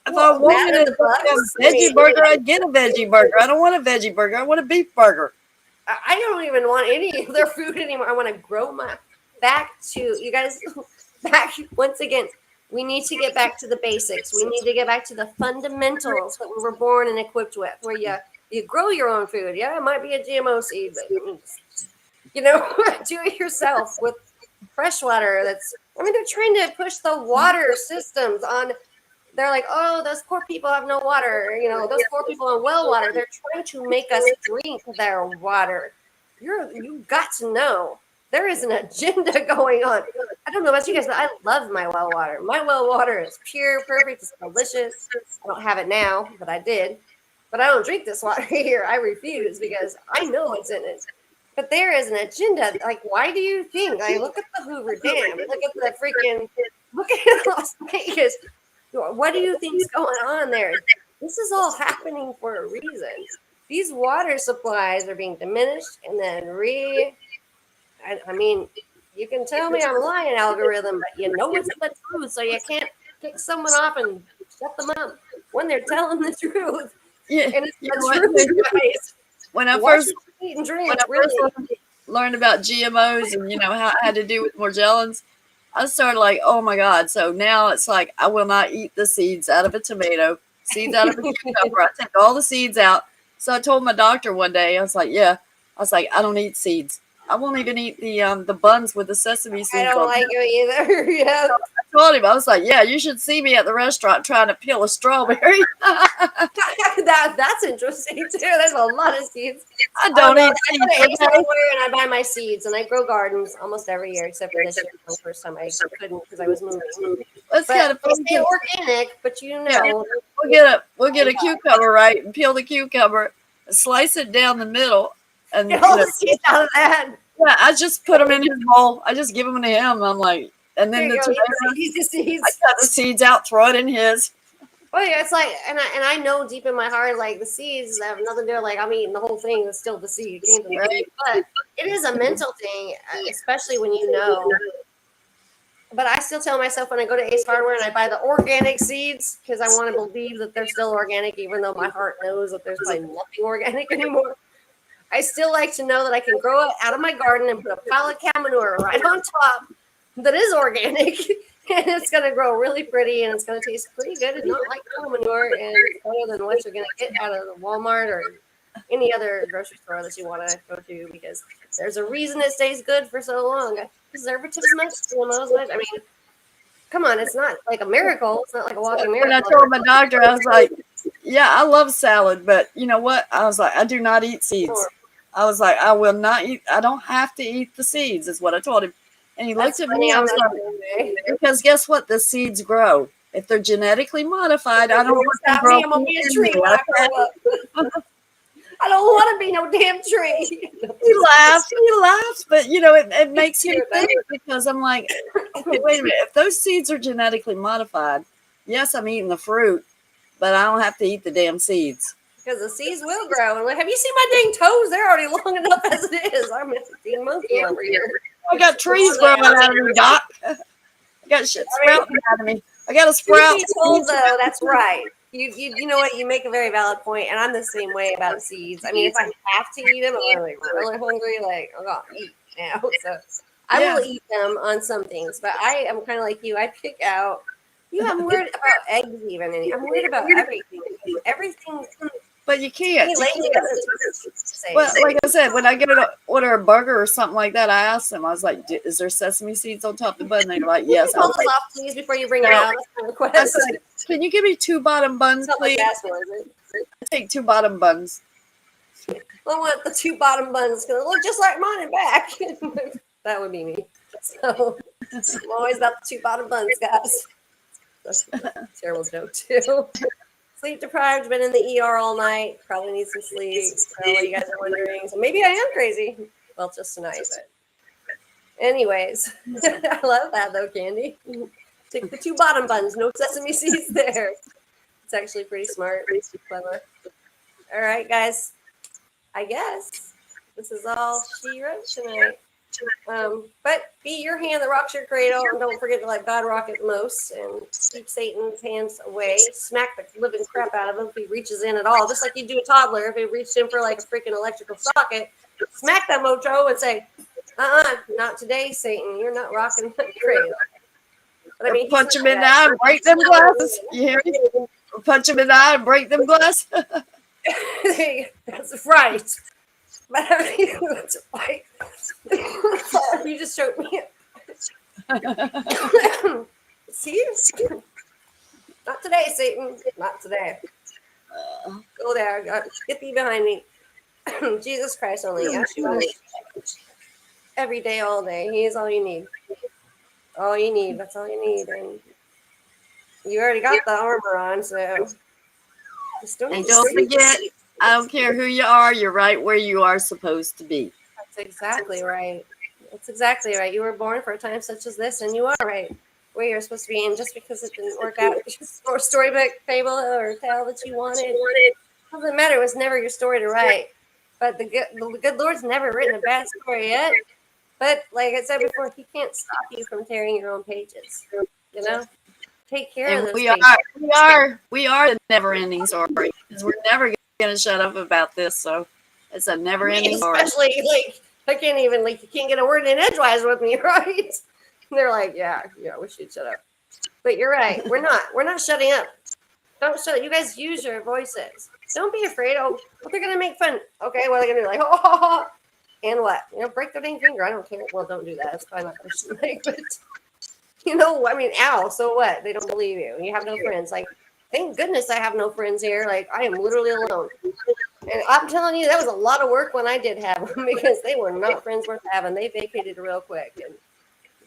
[SPEAKER 1] If I wanted a veggie burger, I'd get a veggie burger. I don't want a veggie burger. I want a beef burger.
[SPEAKER 2] I don't even want any of their food anymore. I want to grow my back to you guys. Back once again. We need to get back to the basics. We need to get back to the fundamentals that we were born and equipped with, where you grow your own food. Yeah, it might be a GMO seed, but you know, do it yourself with fresh water. They're trying to push the water systems on. They're like, oh, those poor people have no water. You know, those poor people on well water. They're trying to make us drink their water. You've got to know there is an agenda going on. I don't know about you guys, but I love my well water. My well water is pure, perfect. It's delicious. I don't have it now, but I did. But I don't drink this water here. I refuse because I know what's in it. But there is an agenda. Like, why do you think? Like, look at the Hoover Dam. Look at Las Vegas. What do you think is going on there? This is all happening for a reason. These water supplies are being diminished and then I mean, you can tell me I'm lying, algorithm, but you know it's the truth, so you can't kick someone off and shut them up when they're telling the truth.
[SPEAKER 1] Yeah,
[SPEAKER 2] and it's the truth, guys.
[SPEAKER 1] When I first learned about GMOs and, you know, how I had to do with Morgellons, I started like, oh my God. So now it's like, I will not eat the seeds out of a tomato, seeds out of a cucumber. I take all the seeds out. So I told my doctor one day, I was like, I don't eat seeds. I won't even eat the buns with the sesame seeds.
[SPEAKER 2] I don't like you either. Yeah.
[SPEAKER 1] So I told him, I was like, yeah, you should see me at the restaurant trying to peel a strawberry.
[SPEAKER 2] That's interesting too. There's a lot of seeds.
[SPEAKER 1] I don't eat seeds.
[SPEAKER 2] I go somewhere and I buy my seeds, and I grow gardens almost every year, except for this year. The first time I couldn't because I was moving.
[SPEAKER 1] That's kind of funny.
[SPEAKER 2] Organic, but you know,
[SPEAKER 1] we'll get a cucumber, right, and peel the cucumber. slice it down the middle, and
[SPEAKER 2] Get all the seeds out of that.
[SPEAKER 1] yeah, I just put them in his bowl. I just give them to him. I'm like, and then
[SPEAKER 2] There you
[SPEAKER 1] the
[SPEAKER 2] go.
[SPEAKER 1] tomatoes,
[SPEAKER 2] Eat the
[SPEAKER 1] I
[SPEAKER 2] seeds.
[SPEAKER 1] cut the seeds out, throw it in his.
[SPEAKER 2] Oh yeah, it's like, and I know deep in my heart, like the seeds have nothing to do. Like I'm eating the whole thing. It's still the seed. It came from the seed. But it is a mental thing, especially when you know. But I still tell myself when I go to Ace Hardware and I buy the organic seeds because I want to believe that they're still organic, even though my heart knows that there's probably nothing organic anymore. I still like to know that I can grow it out of my garden and put a pile of cow manure right on top that is organic. And it's going to grow really pretty and it's going to taste pretty good and not like cow manure, and it's better than what you're going to get out of the Walmart or any other grocery store that you want to go to, because there's a reason it stays good for so long. Preservatives much, GMOs much. I mean, come on, it's not like a miracle. It's not like a walking
[SPEAKER 1] When I
[SPEAKER 2] miracle.
[SPEAKER 1] told my doctor, I was like, yeah, I love salad, but you know what? I was like, I do not eat seeds. I was like, I will not eat. I don't have to eat the seeds, is what I told him. And he
[SPEAKER 2] That's
[SPEAKER 1] looked at
[SPEAKER 2] funny.
[SPEAKER 1] me. I
[SPEAKER 2] I'm
[SPEAKER 1] was
[SPEAKER 2] not
[SPEAKER 1] like,
[SPEAKER 2] the same way.
[SPEAKER 1] because guess what? The seeds grow. If they're genetically modified, I don't want them
[SPEAKER 2] Stop me.
[SPEAKER 1] growing
[SPEAKER 2] I'm going to be a
[SPEAKER 1] in
[SPEAKER 2] tree
[SPEAKER 1] me,
[SPEAKER 2] when I
[SPEAKER 1] okay?
[SPEAKER 2] grow up. I don't want to be no damn tree.
[SPEAKER 1] He laughs, but you know, it makes him think, because I'm like, okay, wait a minute. If those seeds are genetically modified, yes, I'm eating the fruit, but I don't have to eat the damn seeds.
[SPEAKER 2] Because the seeds will grow. And like, have you seen my dang toes? They're already long enough as it is. I'm a dang monkey over here.
[SPEAKER 1] I got trees growing out of me, Doc. I got shit sprouting out of me. I got a sprout.
[SPEAKER 2] Truth be told, though, that's right. You know what? You make a very valid point, and I'm the same way about the seeds. I mean, if I have to eat them, I'm like really hungry, like I'm gonna eat now. So I will eat them on some things, but I am kind of like you. I pick out. I'm worried about eggs even. And I'm worried about everything. Everything.
[SPEAKER 1] But you can't.
[SPEAKER 2] Well,
[SPEAKER 1] like I said, when I get to order a burger or something like that, I ask them. I was like, "Is there sesame seeds on top of the bun?" And they're like, "Yes."
[SPEAKER 2] Hold this off, please, before you bring it out.
[SPEAKER 1] I said, "Can you give me 2 bottom buns, please?" I take 2 bottom buns.
[SPEAKER 2] I want the 2 bottom buns. It's gonna look just like mine in back. That would be me. So I'm always about the 2 bottom buns, guys. That's a terrible joke too. Sleep deprived, been in the ER all night. Probably need some sleep. What you guys are wondering. So maybe I am crazy. Well, just tonight, but anyways. I love that though, Candy. Take the 2 bottom buns, no sesame seeds there. It's actually pretty smart, pretty clever. All right, guys. I guess this is all she wrote tonight. But be your hand that rocks your cradle, and don't forget to let God rock it most, and keep Satan's hands away. Smack the living crap out of him if he reaches in at all, just like you do a toddler. If he reached in for like a freaking electrical socket, smack that mojo and say, not today, Satan. You're not rocking the cradle. But I mean,
[SPEAKER 1] punch him in the eye and break them glasses. You hear me? Punch him in the eye and break them glasses.
[SPEAKER 2] That's right. But I mean, that's right. You just choked me. See? Not today, Satan. Not today. Go there. Get thee behind me. Jesus Christ only. Every day, all day. He is all you need. All you need. That's all you need. And you already got the armor on, so just don't
[SPEAKER 1] forget. I don't care who you are. You're right where you are supposed to be.
[SPEAKER 2] That's exactly right. That's exactly right. You were born for a time such as this, and you are right where you're supposed to be. And just because it didn't work out, or storybook, fable, or tale that you wanted, doesn't matter. It was never your story to write. But the good Lord's never written a bad story yet. But like I said before, He can't stop you from tearing your own pages. You know, take care of those.
[SPEAKER 1] We are the never-ending story, because we're never going to shut up about this. So it's a never-ending story.
[SPEAKER 2] Especially like I can't even you can't get a word in edgewise with me, right? And they're like, yeah, we should shut up. But you're right. We're not shutting up. Don't shut up. You guys use your voices. Don't be afraid. Oh, they're gonna make fun. Okay, what are they gonna do? Like, oh, and what? Break their dang finger. I don't care. Well, don't do that. It's probably not Christian-like, but I mean, ow. So what? They don't believe you. You have no friends. Like, thank goodness I have no friends here. Like, I am literally alone. And I'm telling you, that was a lot of work when I did have them, because they were not friends worth having. They vacated real quick.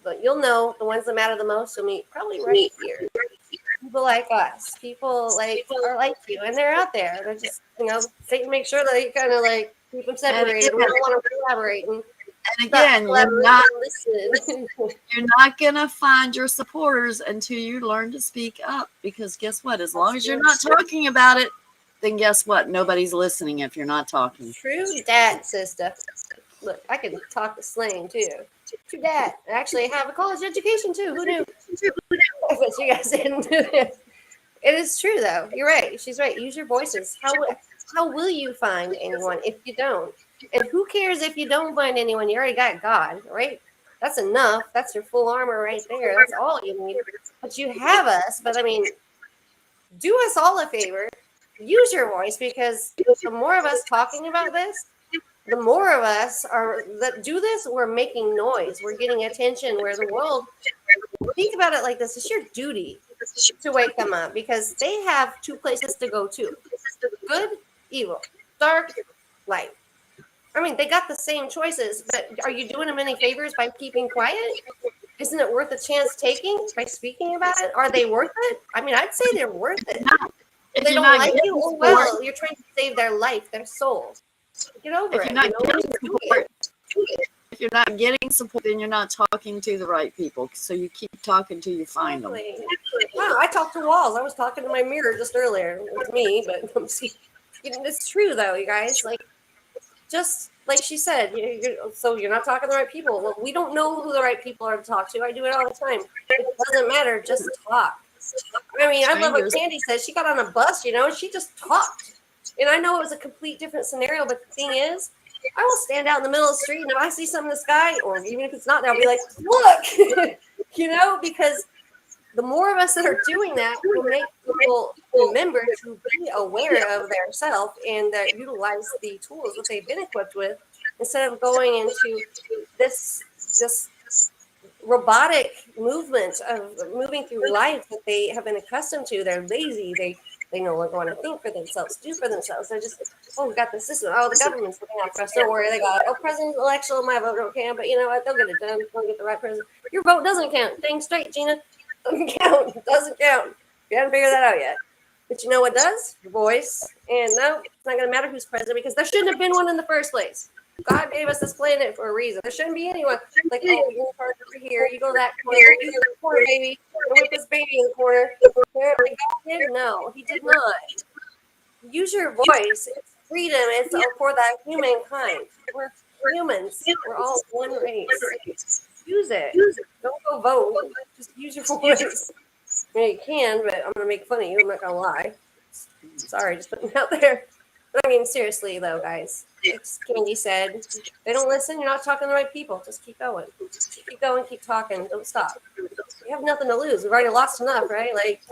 [SPEAKER 2] But you'll know the ones that matter the most. You'll meet probably right here. people like us, people like are like you, and they're out there. They're just, Satan makes sure that you kind of like keep them separated. We don't want them collaborating.
[SPEAKER 1] And again,
[SPEAKER 2] Listen.
[SPEAKER 1] you're not gonna find your supporters until you learn to speak up. Because guess what? As long as you're not talking about it, then guess what? Nobody's listening if you're not talking.
[SPEAKER 2] True dat, sister. Look, I can talk the slang too. True dat. I actually have a college education too. Who knew? But you guys didn't do it. It is true though. You're right. She's right. Use your voices. How will you find anyone if you don't? And who cares if you don't find anyone? You already got God, right? That's enough. That's your full armor right there. That's all you need. But you have us. But I mean, do us all a favor. Use your voice, because the more of us talking about this, the more of us are that do this, we're making noise. We're getting attention. Where the world, think about it like this: it's your duty to wake them up, because they have two places to go to: good, evil, dark, light. I mean, they got the same choices, but are you doing them any favors by keeping quiet? Isn't it worth a chance taking by speaking about it? Are they worth it? I mean, I'd say they're worth it. If they don't like you, oh well, you're trying to save their life, their soul. Get over it.
[SPEAKER 1] If you're not getting support, then you're not talking to the right people. So you keep talking till you find them.
[SPEAKER 2] Wow, I talked to walls. I was talking to my mirror just earlier. It's me, but it's true though, you guys. Like, just like she said, so you're not talking to the right people. Well, we don't know who the right people are to talk to. I do it all the time. It doesn't matter. Just talk. I mean, I love what Candy says. She got on a bus, and she just talked. And I know it was a complete different scenario, but the thing is, I will stand out in the middle of the street, and if I see something in the sky, or even if it's not there, I'll be like, look, because the more of us that are doing that will make people remember to be aware of their self and that utilize the tools that they've been equipped with, instead of going into this robotic movement of moving through life that they have been accustomed to. They're lazy. They no longer want to think for themselves, do for themselves. They're just, we got the system. Oh, the government's looking out for us. Don't worry, they got it. Oh, president's election, my vote don't count, but you know what? They'll get it done. They'll get the right president. Your vote doesn't count. Dang straight, Gina. Doesn't count. It doesn't count. You haven't figured that out yet. But you know what does? Your voice. And no, it's not going to matter who's president, because there shouldn't have been one in the first place. God gave us this planet for a reason. There shouldn't be anyone like, oh, you go over here, you go that corner, you go that corner, baby. And with this baby in the corner. No, he did not. Use your voice. It's freedom. It's for that humankind. We're humans. We're all one race. Use it. Don't go vote. Just use your voice. I mean, you can, but I'm going to make fun of you. I'm not going to lie. Sorry, just putting it out there. But I mean, seriously, though, guys. It's Candy said, they don't listen. You're not talking to the right people. Just keep going. Keep going. Keep talking. Don't stop. You have nothing to lose. We've already lost enough, right? Like,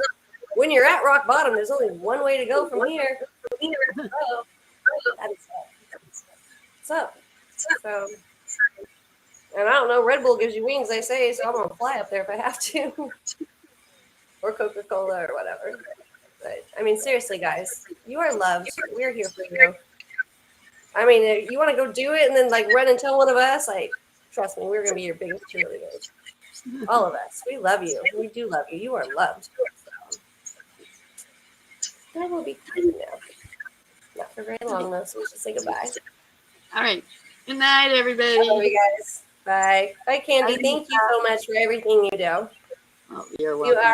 [SPEAKER 2] when you're at rock bottom, there's only one way to go from here. Oh, that is what's up. So, and I don't know, Red Bull gives you wings, they say, so I'm going to fly up there if I have to. Or Coca-Cola or whatever. But, I mean, seriously, guys, you are loved. We're here for you. I mean, if you want to go do it and then, like, run and tell one of us, like, trust me, we're going to be your biggest cheerleaders. All of us. We love you. We do love you. You are loved. I will be cutting now. Not for very long, though, so we should say goodbye.
[SPEAKER 1] All right. Good night, everybody.
[SPEAKER 2] I love you guys. Bye. Bye, Candy. Thank you so much for everything you do.
[SPEAKER 1] Oh, you're welcome.
[SPEAKER 2] You are